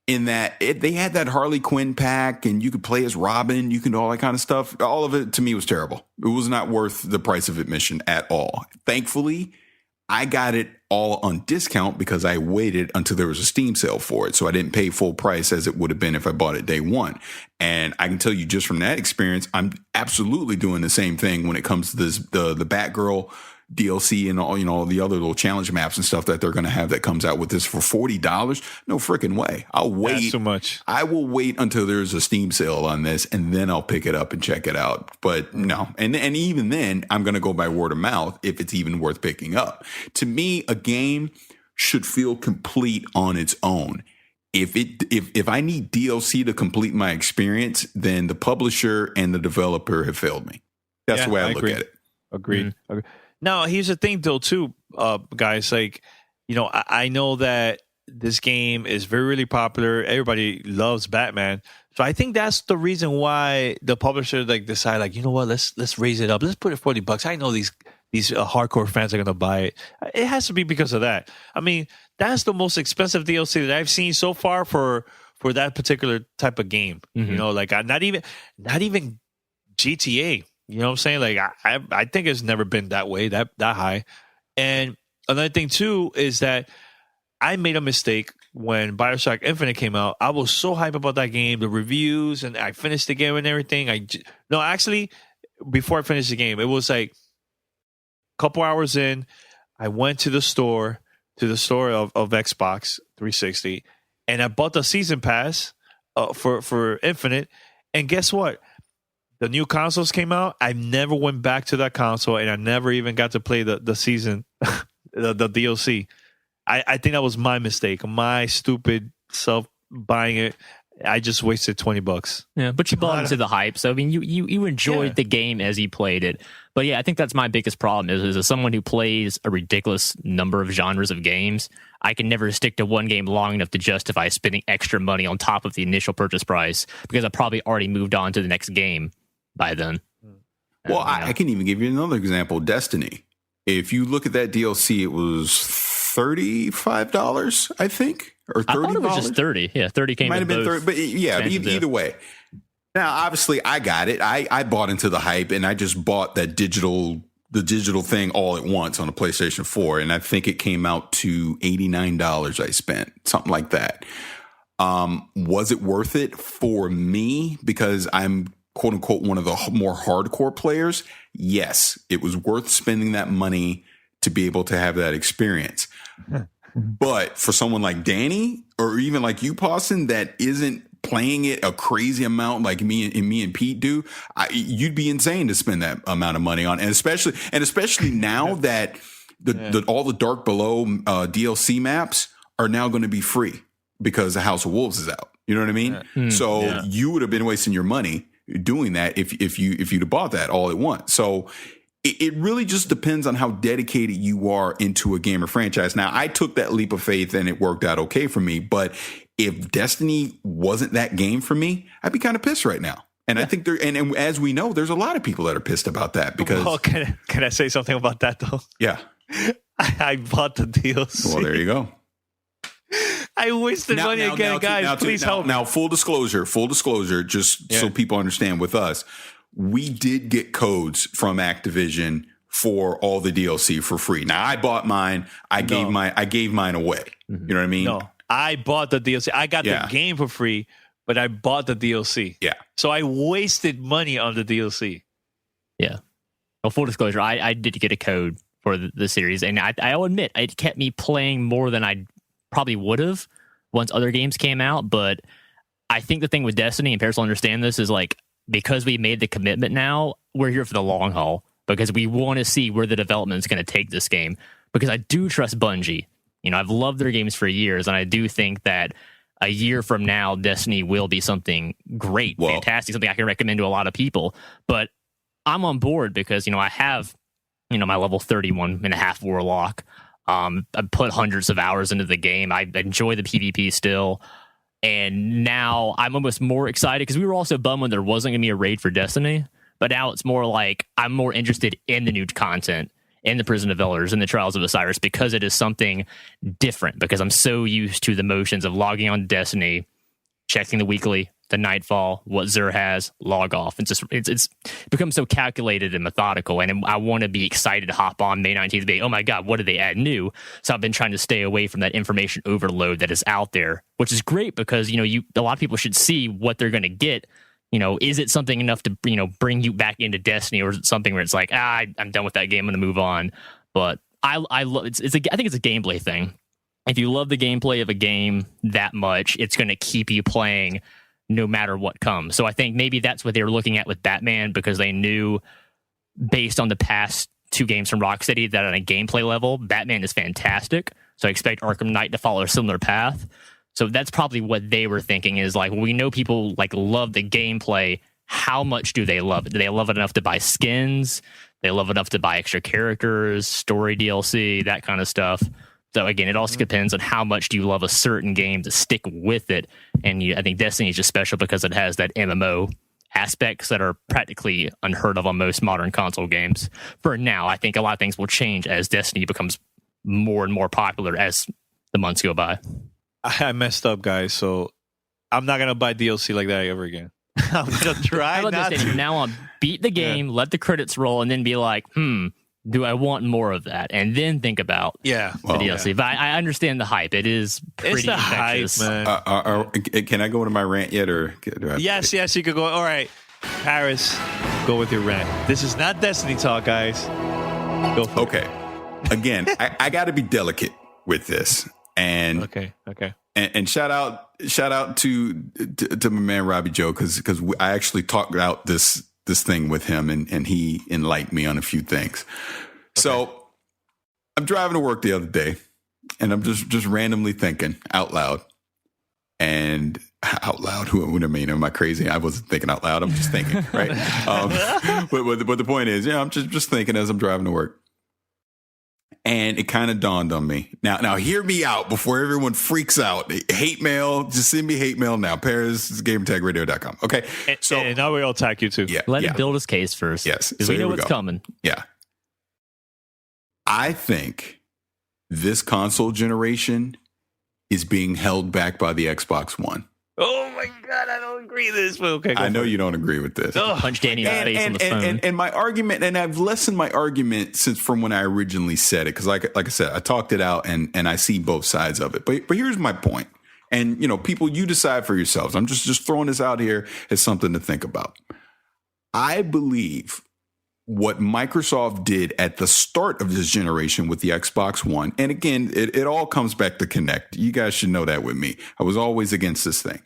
in that they had that Harley Quinn pack and you could play as Robin, you can do all that kind of stuff. All of it to me was terrible. It was not worth the price of admission at all. Thankfully, I got it all on discount because I waited until there was a Steam sale for it. So I didn't pay full price as it would have been if I bought it day one. And I can tell you just from that experience, I'm absolutely doing the same thing when it comes to this, the Batgirl DLC and all the other little challenge maps and stuff that they're going to have that comes out with this for $40. No freaking way. I'll wait. That's too much. I will wait until there's a Steam sale on this, and then I'll pick it up and check it out. But no. And even then, I'm going to go by word of mouth if it's even worth picking up. To me, a game should feel complete on its own. If I need DLC to complete my experience, then the publisher and the developer have failed me. That's the way I look at it. Agreed. Now, here's the thing, though, too, guys. Like, I know that this game is very, really popular. Everybody loves Batman. So I think that's the reason why the publisher decide, you know what, let's raise it up. Let's put it $40. I know these hardcore fans are going to buy it. It has to be because of that. I mean, that's the most expensive DLC that I've seen so far for that particular type of game. Mm-hmm. Not even GTA. You know what I'm saying? I think it's never been that way, that high. And another thing, too, is that I made a mistake when BioShock Infinite came out. I was so hyped about that game, the reviews, and I finished the game and everything. Actually, before I finished the game, it was a couple hours in. I went to the store of Xbox 360, and I bought the season pass for Infinite. And guess what? The new consoles came out. I never went back to that console, and I never even got to play the season, the DLC. I think that was my mistake, my stupid self buying it. I just wasted $20. Yeah, but you bought into the hype. So I mean, you enjoyed the game as you played it. But yeah, I think that's my biggest problem is as someone who plays a ridiculous number of genres of games, I can never stick to one game long enough to justify spending extra money on top of the initial purchase price, because I probably already moved on to the next game by then. Well, I can even give you another example. Destiny. If you look at that DLC, it was $35, I think, or $30. I thought it was just 30. Yeah, 30 came. Might have been 30, but either way. Now, obviously, I got it. I bought into the hype, and I just bought the digital thing all at once on a PlayStation 4, and I think it came out to $89. I spent something like that. Was it worth it for me because I'm quote unquote one of the more hardcore players? Yes, it was worth spending that money to be able to have that experience. But for someone like Danny, or even like you, Pawson, that isn't playing it a crazy amount like me and Pete do, you'd be insane to spend that amount of money on, and especially now that all the Dark Below DLC maps are now going to be free because the House of Wolves is out. You know what I mean? So you would have been wasting your money doing that if you'd have bought that all at once. So it really just depends on how dedicated you are into a game or franchise. Now, I took that leap of faith and it worked out okay for me. But if Destiny wasn't that game for me, I'd be kind of pissed right now. And I think and as we know, there's a lot of people that are pissed about that because. Well, can I say something about that though? Yeah. I bought the DLC. Well, there you go. I wasted money again, guys. Please help me. Now, full disclosure, just so people understand with us, we did get codes from Activision for all the DLC for free. Now, I bought mine. I gave mine away. You know what I mean? No, I bought the DLC. I got the game for free, but I bought the DLC. Yeah. So I wasted money on the DLC. Yeah. Well, full disclosure, I did get a code for the series, and I'll admit it kept me playing more than I probably would have once other games came out. But I think the thing with Destiny, and Parris will understand this, is like, because we made the commitment now, we're here for the long haul because we want to see where the development is going to take this game. Because I do trust Bungie. You know, I've loved their games for years, and I do think that a year from now, Destiny will be something great, fantastic, something I can recommend to a lot of people. But I'm on board because, you know, I have, you know, my level 31.5 Warlock. I put hundreds of hours into the game. I enjoy the PvP still. And now I'm almost more excited because we were also bummed when there wasn't going to be a raid for Destiny. But now it's more like I'm more interested in the new content, in the Prison of Elders, in the Trials of Osiris, because it is something different. Because I'm so used to the motions of logging on to Destiny, checking the weekly, the nightfall, what Xur has, log off. It's become so calculated and methodical, and I want to be excited to hop on May 19th and be, oh my God, what did they add new? So I've been trying to stay away from that information overload that is out there, which is great because, you know, a lot of people should see what they're going to get. You know, is it something enough to, you know, bring you back into Destiny, or is it something where it's like, I'm done with that game, I'm going to move on? But I love I think it's a gameplay thing. If you love the gameplay of a game that much, it's going to keep you playing no matter what comes. So I think maybe that's what they were looking at with Batman, because they knew, based on the past two games from Rocksteady, that on a gameplay level, Batman is fantastic. So I expect Arkham Knight to follow a similar path. So that's probably what they were thinking, is like, we know people like love the gameplay. How much do they love it? Do they love it enough to buy skins? They love it enough to buy extra characters, story DLC, that kind of stuff. So again, it also depends on how much do you love a certain game to stick with it. And I think Destiny is just special because it has that MMO aspects that are practically unheard of on most modern console games. For now, I think a lot of things will change as Destiny becomes more and more popular as the months go by. I messed up, guys, so I'm not gonna buy DLC like that ever again. I'm gonna try not to. From now on, beat the game, let the credits roll, and then be like, do I want more of that? And then think about the DLC. Yeah. But I understand the hype. It is pretty infectious. Hype, man. Can I go into my rant yet? Or yes, you could go. All right, Parris, go with your rant. This is not Destiny talk, guys. Go for it. Again, I got to be delicate with this. And okay. And shout out to my man Robbie Joe, because I actually talked out this thing with him, and he enlightened me on a few things. Okay. So I'm driving to work the other day, and I'm just randomly thinking out loud. And out loud, what I mean? Am I crazy? I wasn't thinking out loud. I'm just thinking, right? But the point is, I'm just thinking as I'm driving to work. And it kind of dawned on me. Now, hear me out before everyone freaks out. Hate mail, just send me hate mail now. Parris, GamerTagRadio.com. Okay. And now we'll attack you too. Yeah. Let him build his case first. Yes. Because we know what's coming. Yeah. I think this console generation is being held back by the Xbox One. Oh my God, I don't agree with this. Okay, I know you don't agree with this. Punch Danny in the face on the phone. And my argument, and I've lessened my argument since from when I originally said it, because like I said, I talked it out, and I see both sides of it. But here's my point. And, people, you decide for yourselves. I'm just throwing this out here as something to think about. I believe what Microsoft did at the start of this generation with the Xbox One, and again, it all comes back to Kinect. You guys should know that with me. I was always against this thing.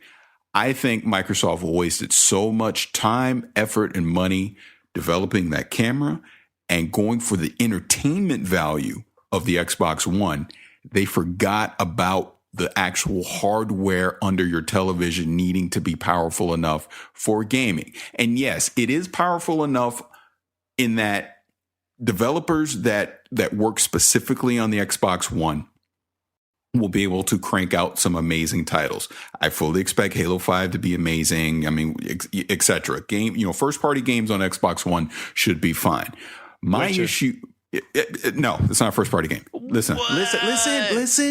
I think Microsoft wasted so much time, effort, and money developing that camera and going for the entertainment value of the Xbox One. They forgot about the actual hardware under your television needing to be powerful enough for gaming. And yes, it is powerful enough in that developers that work specifically on the Xbox One will be able to crank out some amazing titles. I fully expect Halo 5 to be amazing. I mean, etc. First party games on Xbox One should be fine. My issue, no, it's not a first party game. Listen.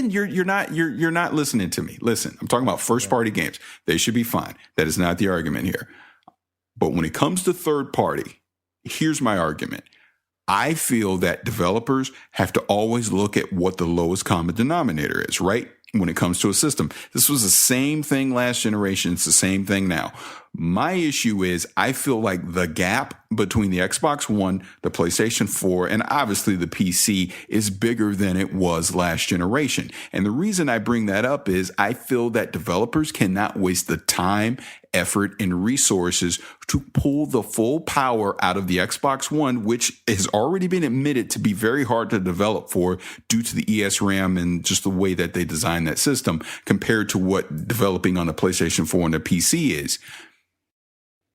You're not listening to me. Listen, I'm talking about first party games. They should be fine. That is not the argument here. But when it comes to third party, here's my argument. I feel that developers have to always look at what the lowest common denominator is, right? When it comes to a system. This was the same thing last generation. It's the same thing now. My issue is I feel like the gap between the Xbox One, the PlayStation 4, and obviously the PC is bigger than it was last generation. And the reason I bring that up is I feel that developers cannot waste the time, effort, and resources to pull the full power out of the Xbox One, which has already been admitted to be very hard to develop for due to the ESRAM and just the way that they design that system compared to what developing on the PlayStation 4 and the PC is.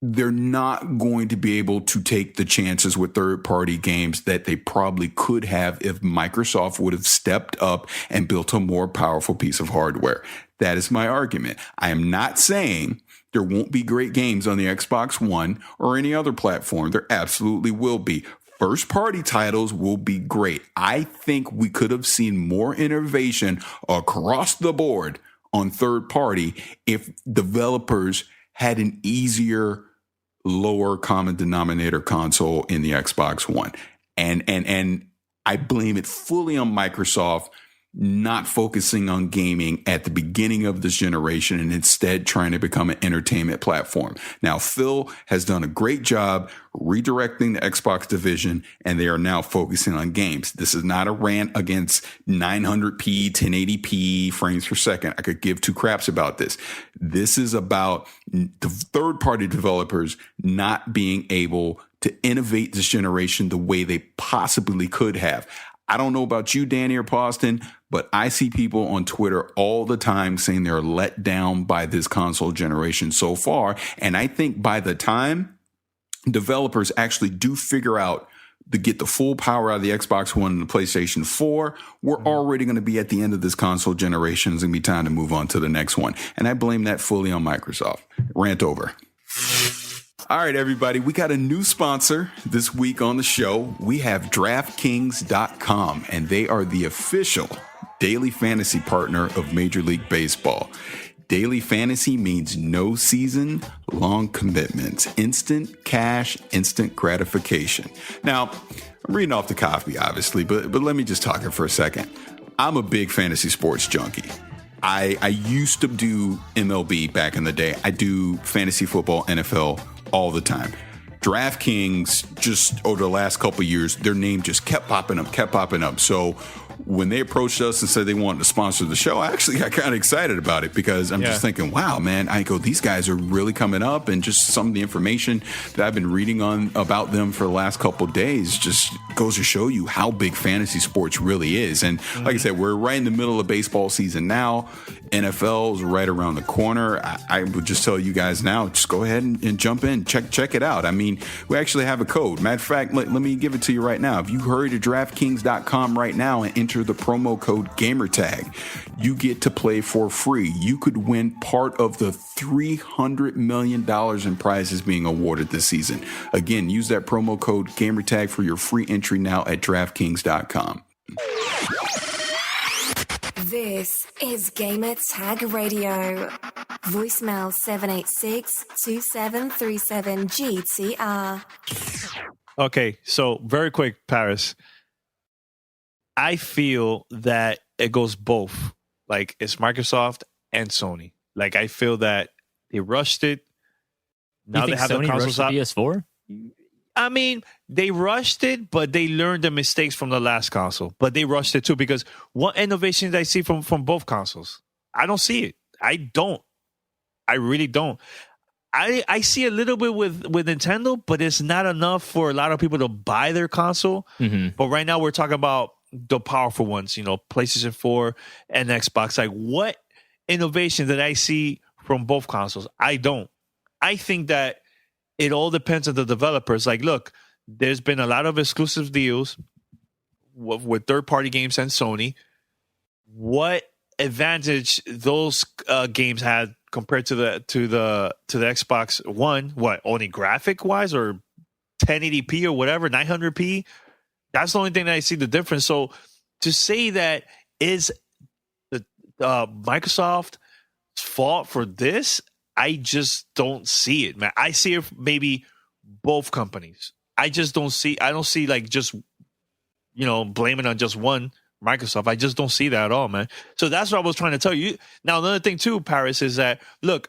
They're not going to be able to take the chances with third-party games that they probably could have if Microsoft would have stepped up and built a more powerful piece of hardware. That is my argument. I am not saying there won't be great games on the Xbox One or any other platform. There absolutely will be. First-party titles will be great. I think we could have seen more innovation across the board on third-party if developers had an easier, lower common denominator console in the Xbox One. And I blame it fully on Microsoft not focusing on gaming at the beginning of this generation and instead trying to become an entertainment platform. Now, Phil has done a great job redirecting the Xbox division, and they are now focusing on games. This is not a rant against 900p, 1080p frames per second. I could give two craps about this. This is about the third-party developers not being able to innovate this generation the way they possibly could have. I don't know about you, Danny or Poston, but I see people on Twitter all the time saying they're let down by this console generation so far. And I think by the time developers actually do figure out to get the full power out of the Xbox One and the PlayStation 4, we're already going to be at the end of this console generation. It's going to be time to move on to the next one. And I blame that fully on Microsoft. Rant over. All right, everybody, we got a new sponsor this week on the show. We have DraftKings.com, and they are the official daily fantasy partner of Major League Baseball. Daily fantasy means no season, long commitments, instant cash, instant gratification. Now, I'm reading off the copy, obviously, but let me just talk it for a second. I'm a big fantasy sports junkie. I used to do MLB back in the day. I do fantasy football, NFL, all the time. DraftKings, just over the last couple of years, their name just kept popping up. So when they approached us and said they wanted to sponsor the show, I actually got kind of excited about it because I'm just thinking, wow, man, I go, these guys are really coming up, and just some of the information that I've been reading on about them for the last couple of days just goes to show you how big fantasy sports really is. And like I said, we're right in the middle of baseball season now. NFL is right around the corner. I would just tell you guys now, just go ahead and jump in, check it out. I mean, we actually have a code. Matter of fact, let me give it to you right now. If you hurry to DraftKings.com right now and enter the promo code GamerTag, you get to play for free. You could win part of the $300 million in prizes being awarded this season. Again, use that promo code GamerTag for your free entry now at DraftKings.com. This is Gamer Tag Radio. Voicemail 786-2737-GTR. Okay, so very quick, Parris. I feel that it goes both. Like, it's Microsoft and Sony. Like, I feel that they rushed it. Now you they have Sony the consoles out. PS4? I mean, they rushed it, but they learned the mistakes from the last console. But they rushed it too, because what innovation did I see from both consoles? I don't see it. I don't. I really don't. I see a little bit with Nintendo, but it's not enough for a lot of people to buy their console. Mm-hmm. But right now we're talking about the powerful ones, PlayStation 4 and Xbox. Like, what innovation did I see from both consoles? I don't. I think that it all depends on the developers. Like, look, there's been a lot of exclusive deals with third-party games and Sony. What advantage those games had compared to the Xbox One? What, only graphic wise, or 1080p or whatever, 900p? That's the only thing that I see the difference. So to say that is the Microsoft's fault for this, I just don't see it, man. I see it maybe both companies. I don't see like just, blaming on just one Microsoft. I just don't see that at all, man. So that's what I was trying to tell you. Now, another thing too, Parris, is that, look,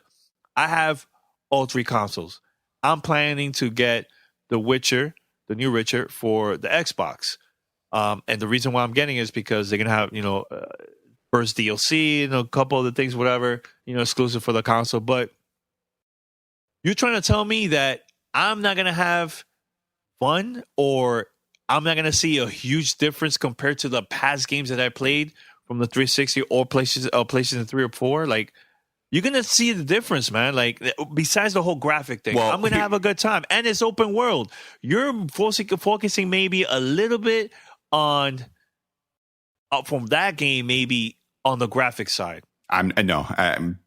I have all three consoles. I'm planning to get the new Witcher for the Xbox. And the reason why I'm getting it is because they're going to have, first DLC and a couple of the things, whatever, exclusive for the console. But you're trying to tell me that I'm not going to have fun, or I'm not going to see a huge difference compared to the past games that I played from the 360 or PlayStation 3 or 4? Like, you're going to see the difference, man. Like, besides the whole graphic thing, I'm going to have a good time. And it's open world. You're focusing maybe a little bit on, from that game, maybe on the graphic side. I'm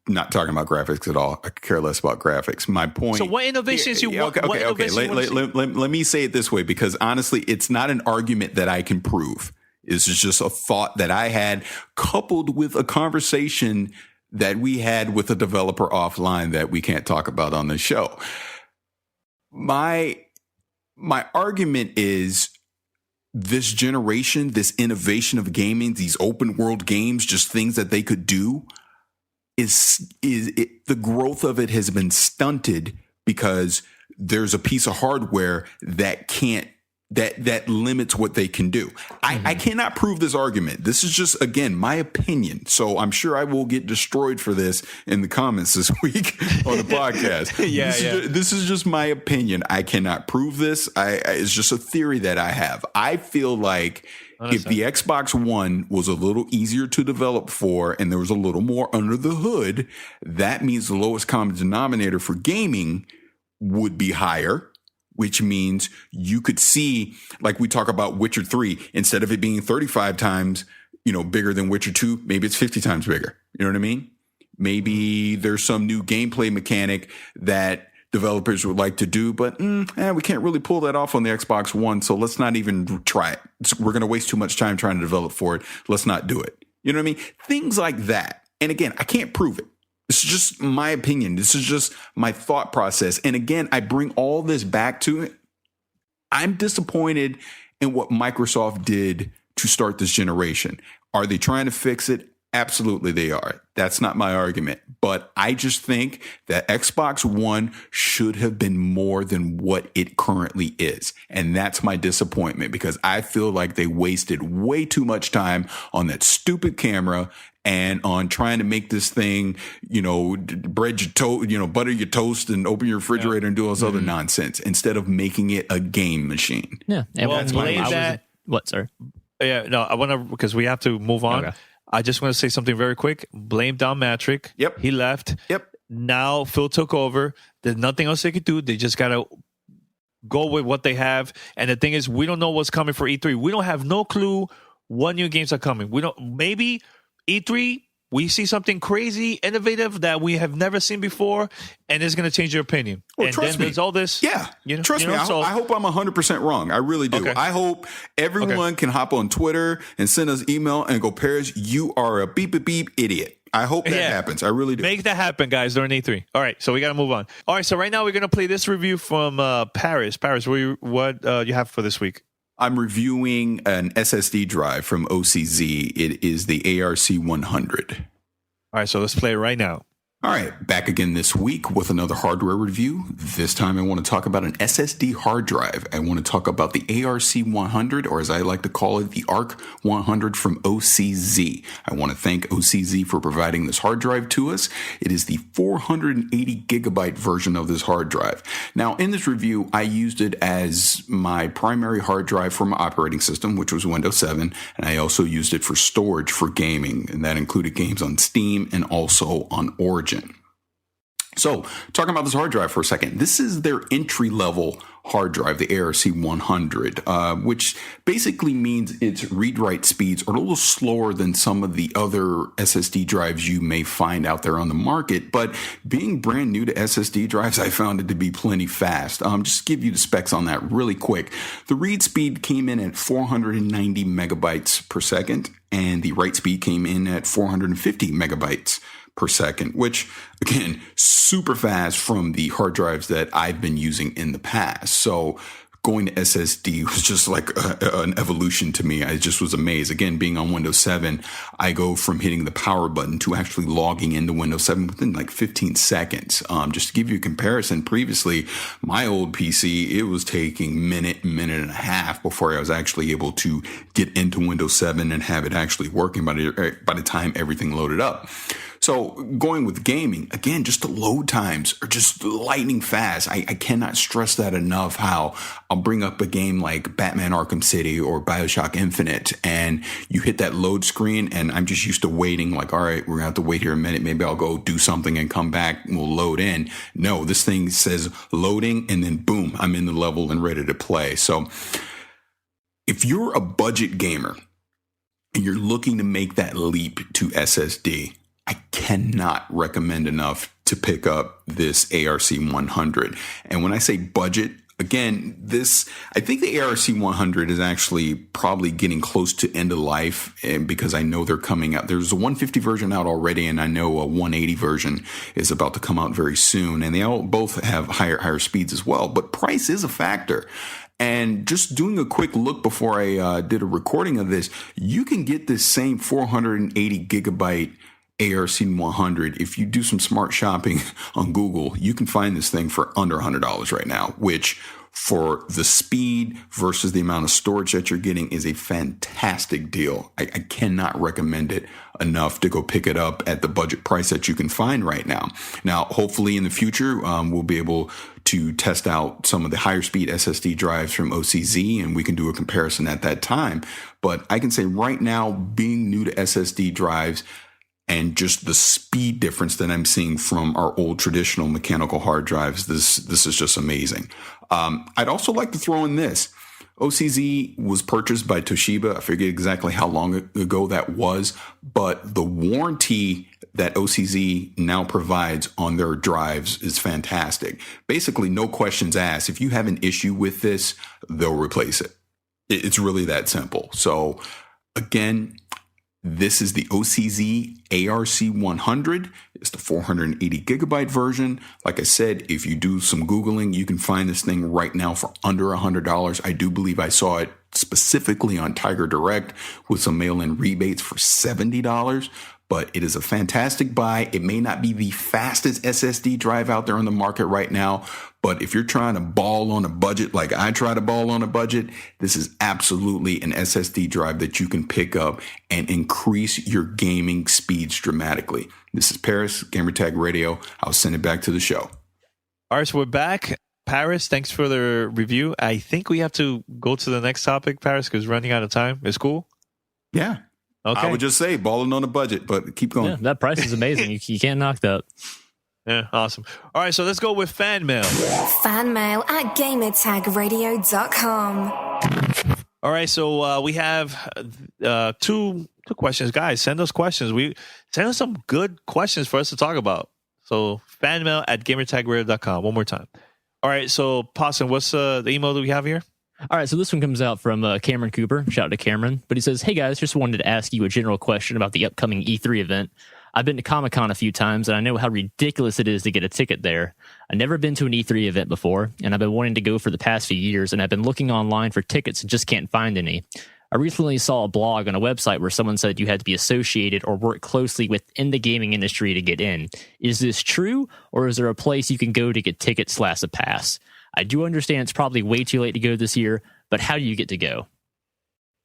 not talking about graphics at all. I could care less about graphics. My point. So what innovations you want? Okay. Let me say it this way, because honestly, it's not an argument that I can prove. It's just a thought that I had, coupled with a conversation that we had with a developer offline that we can't talk about on the show. My argument is, this generation, this innovation of gaming, these open world games, just things that they could do, the growth of it has been stunted because there's a piece of hardware that limits what they can do. I cannot prove this argument. This is just, again, my opinion. So I'm sure I will get destroyed for this in the comments this week on the podcast. This is just my opinion. I cannot prove this. It's just a theory that I have. I feel like if the Xbox One was a little easier to develop for, and there was a little more under the hood, that means the lowest common denominator for gaming would be higher, which means you could see, like we talk about Witcher 3, instead of it being 35 times, bigger than Witcher 2, maybe it's 50 times bigger. You know what I mean? Maybe there's some new gameplay mechanic that developers would like to do, but we can't really pull that off on the Xbox One, so let's not even try it. We're going to waste too much time trying to develop for it. Let's not do it. You know what I mean? Things like that. And again, I can't prove it. This is just my opinion. This is just my thought process. And again, I bring all this back to it. I'm disappointed in what Microsoft did to start this generation. Are they trying to fix it? Absolutely they are. That's not my argument. But I just think that Xbox One should have been more than what it currently is. And that's my disappointment, because I feel like they wasted way too much time on that stupid camera and on trying to make this thing, bread your toast, butter your toast and open your refrigerator and do all this other nonsense, instead of making it a game machine. Yeah. And that's what, sir? Yeah, no, I want to, because we have to move on. Okay. I just want to say something very quick. Blame Don Matrick. Yep. He left. Yep. Now Phil took over. There's nothing else they could do. They just got to go with what they have. And the thing is, we don't know what's coming for E3. We don't have no clue what new games are coming. Maybe E3, we see something crazy, innovative that we have never seen before, and it's going to change your opinion. Well, and trust then me. There's all this. Yeah, trust me. I hope I'm 100% wrong. I really do. Okay. I hope everyone can hop on Twitter and send us email and go, Parris, you are a beep, beep, beep idiot. I hope that happens. I really do. Make that happen, guys, during E3. All right, so we got to move on. All right, so right now we're going to play this review from Parris. Parris, what you have for this week? I'm reviewing an SSD drive from OCZ. It is the ARC 100. All right, so let's play it right now. All right, back again this week with another hardware review. This time I want to talk about an SSD hard drive. I want to talk about the ARC 100, or as I like to call it, the ARC 100 from OCZ. I want to thank OCZ for providing this hard drive to us. It is the 480 gigabyte version of this hard drive. Now, in this review, I used it as my primary hard drive for my operating system, which was Windows 7, and I also used it for storage for gaming, and that included games on Steam and also on Origin. So, talking about this hard drive for a second, this is their entry-level hard drive, the ARC-100, which basically means its read-write speeds are a little slower than some of the other SSD drives you may find out there on the market. But being brand new to SSD drives, I found it to be plenty fast. Just to give you the specs on that really quick. The read speed came in at 490 megabytes per second, and the write speed came in at 450 megabytes per second, which, again, super fast from the hard drives that I've been using in the past. So going to SSD was just like an evolution to me. I just was amazed. Again, being on Windows 7, I go from hitting the power button to actually logging into Windows 7 within like 15 seconds. Just to give you a comparison, previously, my old PC, it was taking minute and a half before I was actually able to get into Windows 7 and have it actually working by the time everything loaded up. So going with gaming, again, just the load times are just lightning fast. I cannot stress that enough, how I'll bring up a game like Batman Arkham City or BioShock Infinite, and you hit that load screen, and I'm just used to waiting, like, all right, we're going to have to wait here a minute. Maybe I'll go do something and come back and we'll load in. No, this thing says loading, and then boom, I'm in the level and ready to play. So if you're a budget gamer and you're looking to make that leap to SSD, I cannot recommend enough to pick up this ARC-100. And when I say budget, again, I think the ARC-100 is actually probably getting close to end of life, and because I know they're coming out. There's a 150 version out already, and I know a 180 version is about to come out very soon. And they all both have higher speeds as well. But price is a factor. And just doing a quick look before I did a recording of this, you can get this same 480 gigabyte ARC-100. If you do some smart shopping on Google, you can find this thing for under $100 right now, which for the speed versus the amount of storage that you're getting is a fantastic deal. I cannot recommend it enough to go pick it up at the budget price that you can find right now. Now, hopefully in the future, we'll be able to test out some of the higher speed SSD drives from OCZ, and we can do a comparison at that time. But I can say right now, being new to SSD drives, and just the speed difference that I'm seeing from our old traditional mechanical hard drives, this is just amazing. I'd also like to throw in this. OCZ was purchased by Toshiba. I forget exactly how long ago that was, but the warranty that OCZ now provides on their drives is fantastic. Basically, no questions asked. If you have an issue with this, they'll replace it. It's really that simple. So again, this is the OCZ ARC-100. It's the 480 gigabyte version. Like I said, if you do some Googling, you can find this thing right now for under $100. I do believe I saw it specifically on Tiger Direct with some mail-in rebates for $70. But it is a fantastic buy. It may not be the fastest SSD drive out there on the market right now, but if you're trying to ball on a budget like I try to ball on a budget, this is absolutely an SSD drive that you can pick up and increase your gaming speeds dramatically. This is Parris, Gamertag Radio. I'll send it back to the show. All right, so we're back. Parris, thanks for the review. I think we have to go to the next topic, Parris, because we're running out of time. It's cool? Yeah. Okay. I would just say balling on a budget, but keep going. Yeah, that price is amazing. You can't knock that. Yeah, awesome. All right, so let's go with fan mail. Fan mail at gamertagradio.com. All right, so we have two questions. Guys, send us questions. Send us some good questions for us to talk about. So fan mail at gamertagradio.com. One more time. All right, so Pawson, what's the email that we have here? All right, so this one comes out from Cameron Cooper. Shout out to Cameron. But he says, hey guys, just wanted to ask you a general question about the upcoming E3 event. I've been to Comic-Con a few times, and I know how ridiculous it is to get a ticket there. I've never been to an E3 event before, and I've been wanting to go for the past few years, and I've been looking online for tickets and just can't find any. I recently saw a blog on a website where someone said you had to be associated or work closely within the gaming industry to get in. Is this true, or is there a place you can go to get tickets / a pass? I do understand it's probably way too late to go this year, but how do you get to go?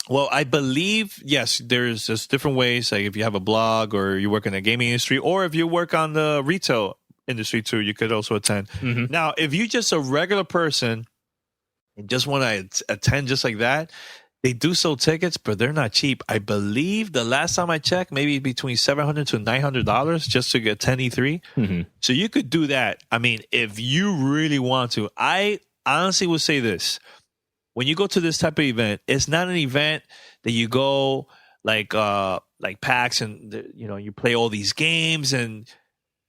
Well, I believe, yes, there's just different ways. Like if you have a blog or you work in the gaming industry, or if you work on the retail industry too, you could also attend. Mm-hmm. Now, if you're just a regular person and just want to attend just like that, they do sell tickets, but they're not cheap. I believe the last time I checked, maybe between $700 to $900 just to attend E3. Mm-hmm. So you could do that. I mean, if you really want to. I honestly will say this. When you go to this type of event, it's not an event that you go like PAX and you play all these games. And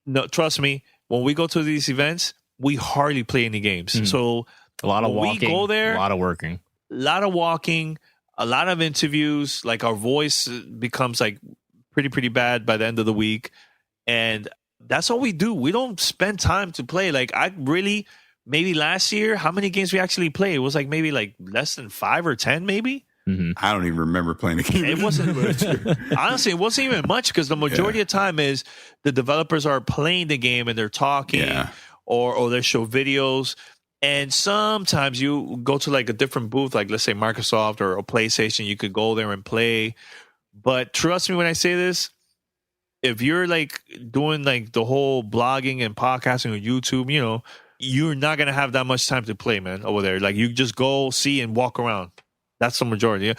no, trust me, when we go to these events, we hardly play any games. So a lot of walking, we go there, a lot of working, a lot of interviews. Like our voice becomes like pretty bad by the end of the week, and that's all we do. We don't spend time to play. Like maybe last year, how many games we actually played? It was like maybe like less than 5 or 10, maybe. I don't even remember playing the game. It wasn't honestly, it wasn't even much because the majority of time is the developers are playing the game and they're talking or they show videos. And sometimes you go to like a different booth, like let's say Microsoft or a PlayStation, you could go there and play. But trust me when I say this, if you're like doing like the whole blogging and podcasting on YouTube, you're not going to have that much time to play, man, over there. Like you just go see and walk around. That's the majority. Yeah.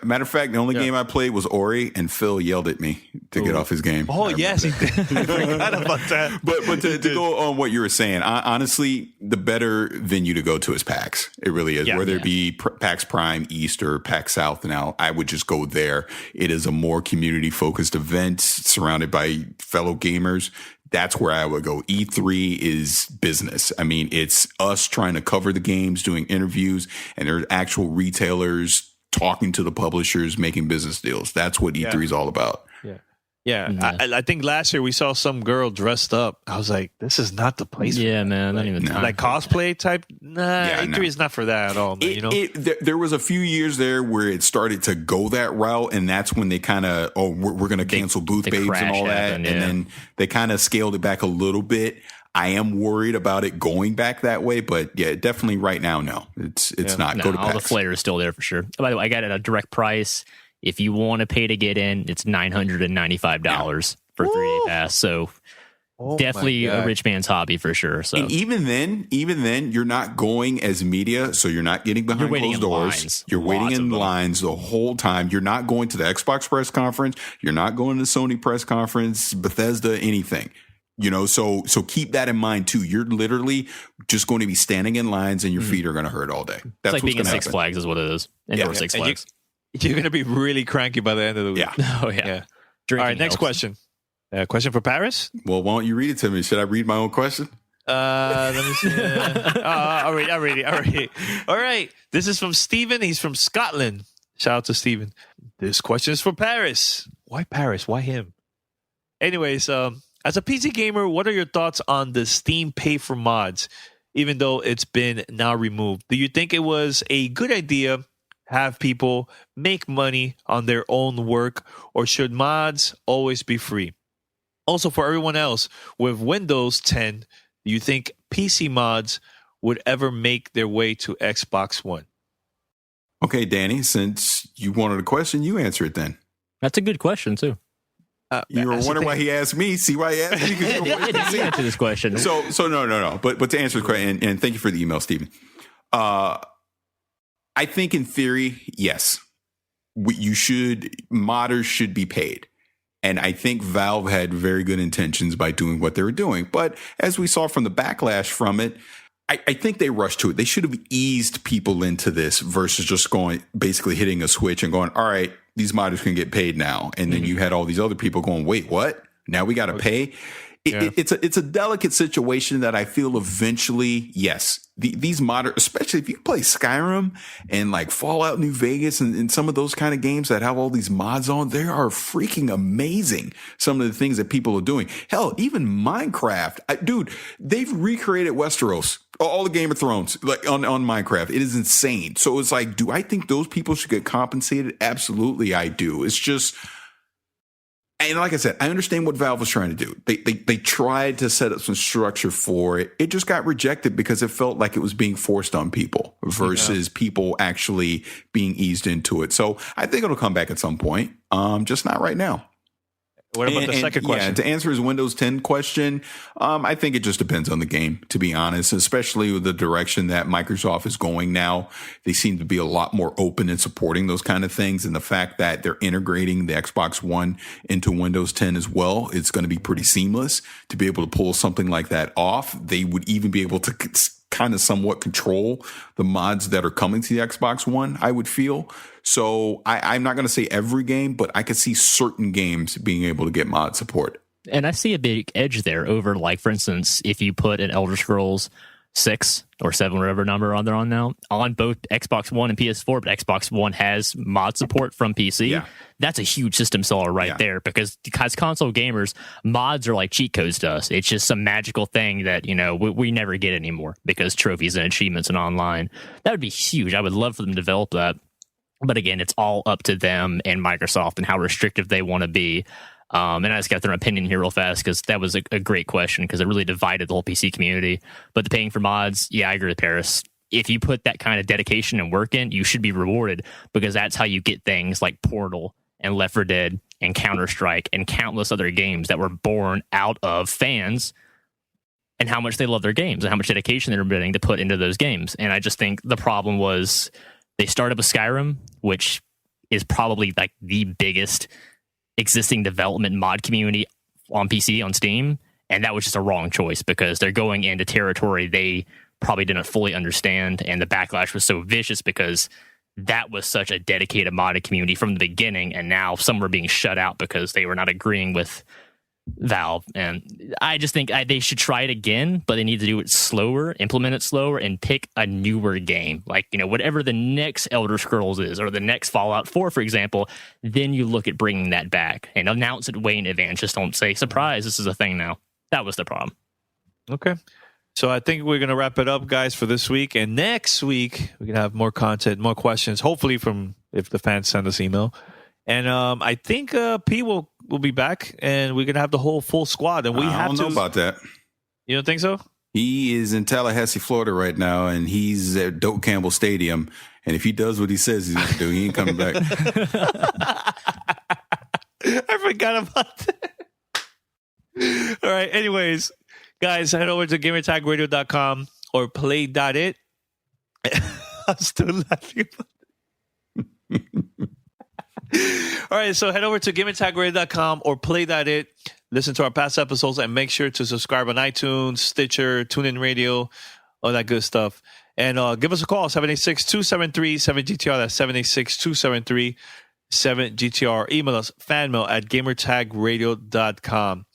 Matter of fact, the only game I played was Ori, and Phil yelled at me to get off his game. Oh, yes, he did. I forgot about that. But to go on what you were saying, honestly, the better venue to go to is PAX. It really is. Whether it be PAX Prime East or PAX South now, I would just go there. It is a more community-focused event surrounded by fellow gamers. That's where I would go. E3 is business. I mean, it's us trying to cover the games, doing interviews, and there's actual retailers talking to the publishers, making business deals. That's what E3 is all about. Yeah. I think last year we saw some girl dressed up. I was like, this is not the place. Yeah, man. Not even like cosplay type. E3 is not for that at all, man. There was a few years there where it started to go that route, and that's when they kind of, we're going to cancel Booth Babes and all that. And then they kind of scaled it back a little bit. I am worried about it going back that way, but definitely right now, no. It's not. Go to PAX. All the flair is still there for sure. By the way, I got it at a direct price. If you want to pay to get in, it's $995 for 3-day pass. So definitely a rich man's hobby for sure. So and even then, you're not going as media, so you're not getting behind closed doors. You're waiting in lines the whole time. You're not going to the Xbox press conference. You're not going to the Sony press conference, Bethesda, anything. So keep that in mind too. You're literally just going to be standing in lines, and your feet are going to hurt all day. That's like being in Six Flags is what it is. Indoor Six Flags. You're going to be really cranky by the end of the week. Yeah. Oh, yeah. All right, next question. Question for Parris? Well, why don't you read it to me? Should I read my own question? Let me see. I'll read it. All right. This is from Steven. He's from Scotland. Shout out to Steven. This question is for Parris. Why Parris? Why him? Anyways, as a PC gamer, what are your thoughts on the Steam pay for mods, even though it's been now removed? Do you think it was a good idea have people make money on their own work, or should mods always be free? Also, for everyone else, with Windows 10, do you think PC mods would ever make their way to Xbox One? Okay, Danny, since you wanted a question, you answer it then. That's a good question, too. You were wondering why he asked me. See why he asked me? You answer this question. So no. But to answer the question, and thank you for the email, Stephen. I think in theory, yes, modders should be paid. And I think Valve had very good intentions by doing what they were doing. But as we saw from the backlash from it, I think they rushed to it. They should have eased people into this versus just basically hitting a switch and going, all right, these modders can get paid now. And then you had all these other people going, wait, what? Now we got to pay? It's a delicate situation that I feel eventually, yes, these modders, especially if you play Skyrim and like Fallout New Vegas and some of those kind of games that have all these mods on, they are freaking amazing. Some of the things that people are doing. Hell, even Minecraft, dude, they've recreated Westeros, all the Game of Thrones, like on Minecraft. It is insane. So it's like, do I think those people should get compensated? Absolutely, I do. It's just. And like I said, I understand what Valve was trying to do. They tried to set up some structure for it. It just got rejected because it felt like it was being forced on people versus people actually being eased into it. So I think it'll come back at some point, just not right now. What about the second question? Yeah, to answer his Windows 10 question, I think it just depends on the game, to be honest, especially with the direction that Microsoft is going now. They seem to be a lot more open in supporting those kind of things. And the fact that they're integrating the Xbox One into Windows 10 as well, it's going to be pretty seamless to be able to pull something like that off. They would even be able to kind of somewhat control the mods that are coming to the Xbox One, I would feel. So I'm not going to say every game, but I could see certain games being able to get mod support. And I see a big edge there over, like, for instance, if you put an Elder Scrolls 6 or 7, whatever number they're on now, on both Xbox One and PS4, but Xbox One has mod support from PC. Yeah. That's a huge system seller right there, because as console gamers, mods are like cheat codes to us. It's just some magical thing that, you know, we never get anymore because trophies and achievements and online. That would be huge. I would love for them to develop that. But again, it's all up to them and Microsoft and how restrictive they want to be. And I just got their opinion here real fast because that was a great question because it really divided the whole PC community. But the paying for mods, yeah, I agree with Parris. If you put that kind of dedication and work in, you should be rewarded because that's how you get things like Portal and Left 4 Dead and Counter-Strike and countless other games that were born out of fans and how much they love their games and how much dedication they're willing to put into those games. And I just think the problem was they started with Skyrim, which is probably like the biggest existing development mod community on PC on Steam, and that was just a wrong choice because they're going into territory they probably didn't fully understand, and the backlash was so vicious because that was such a dedicated modded community from the beginning, and now some were being shut out because they were not agreeing with Valve. And I just think they should try it again, but they need to do it slower, implement it slower, and pick a newer game. Like, you know, whatever the next Elder Scrolls is, or the next Fallout 4, for example, then you look at bringing that back and announce it way in advance. Just don't say, surprise, this is a thing now. That was the problem. Okay. So I think we're going to wrap it up, guys, for this week. And next week, we're going to have more content, more questions, hopefully from if the fans send us email. And I think P will be back, and we're going to have the whole full squad. And I don't know about that. You don't think so? He is in Tallahassee, Florida right now, and he's at Doak Campbell Stadium. And if he does what he says he's going to do, he ain't coming back. I forgot about that. All right. Anyways, guys, head over to gamertagradio.com or play.it. I'm still laughing about it. All right, so head over to gamertagradio.com or play.it. Listen to our past episodes and make sure to subscribe on iTunes, Stitcher, TuneIn Radio, all that good stuff. And give us a call, 786-273-7GTR. That's 786-273-7GTR. Email us, fanmail at gamertagradio.com.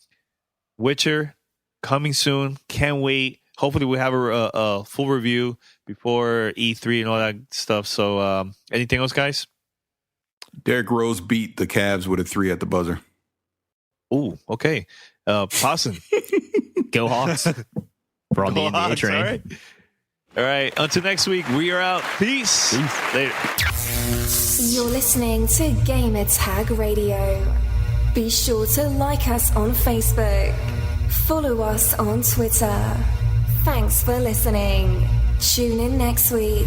Witcher, coming soon. Can't wait. Hopefully we have a full review before E3 and all that stuff. So anything else, guys? Derrick Rose beat the Cavs with a 3 at the buzzer. Ooh, okay. Posson. Go Hawks. We're on the NBA train. All right. Until next week, we are out. Peace. Later. You're listening to Gamer Tag Radio. Be sure to like us on Facebook. Follow us on Twitter. Thanks for listening. Tune in next week.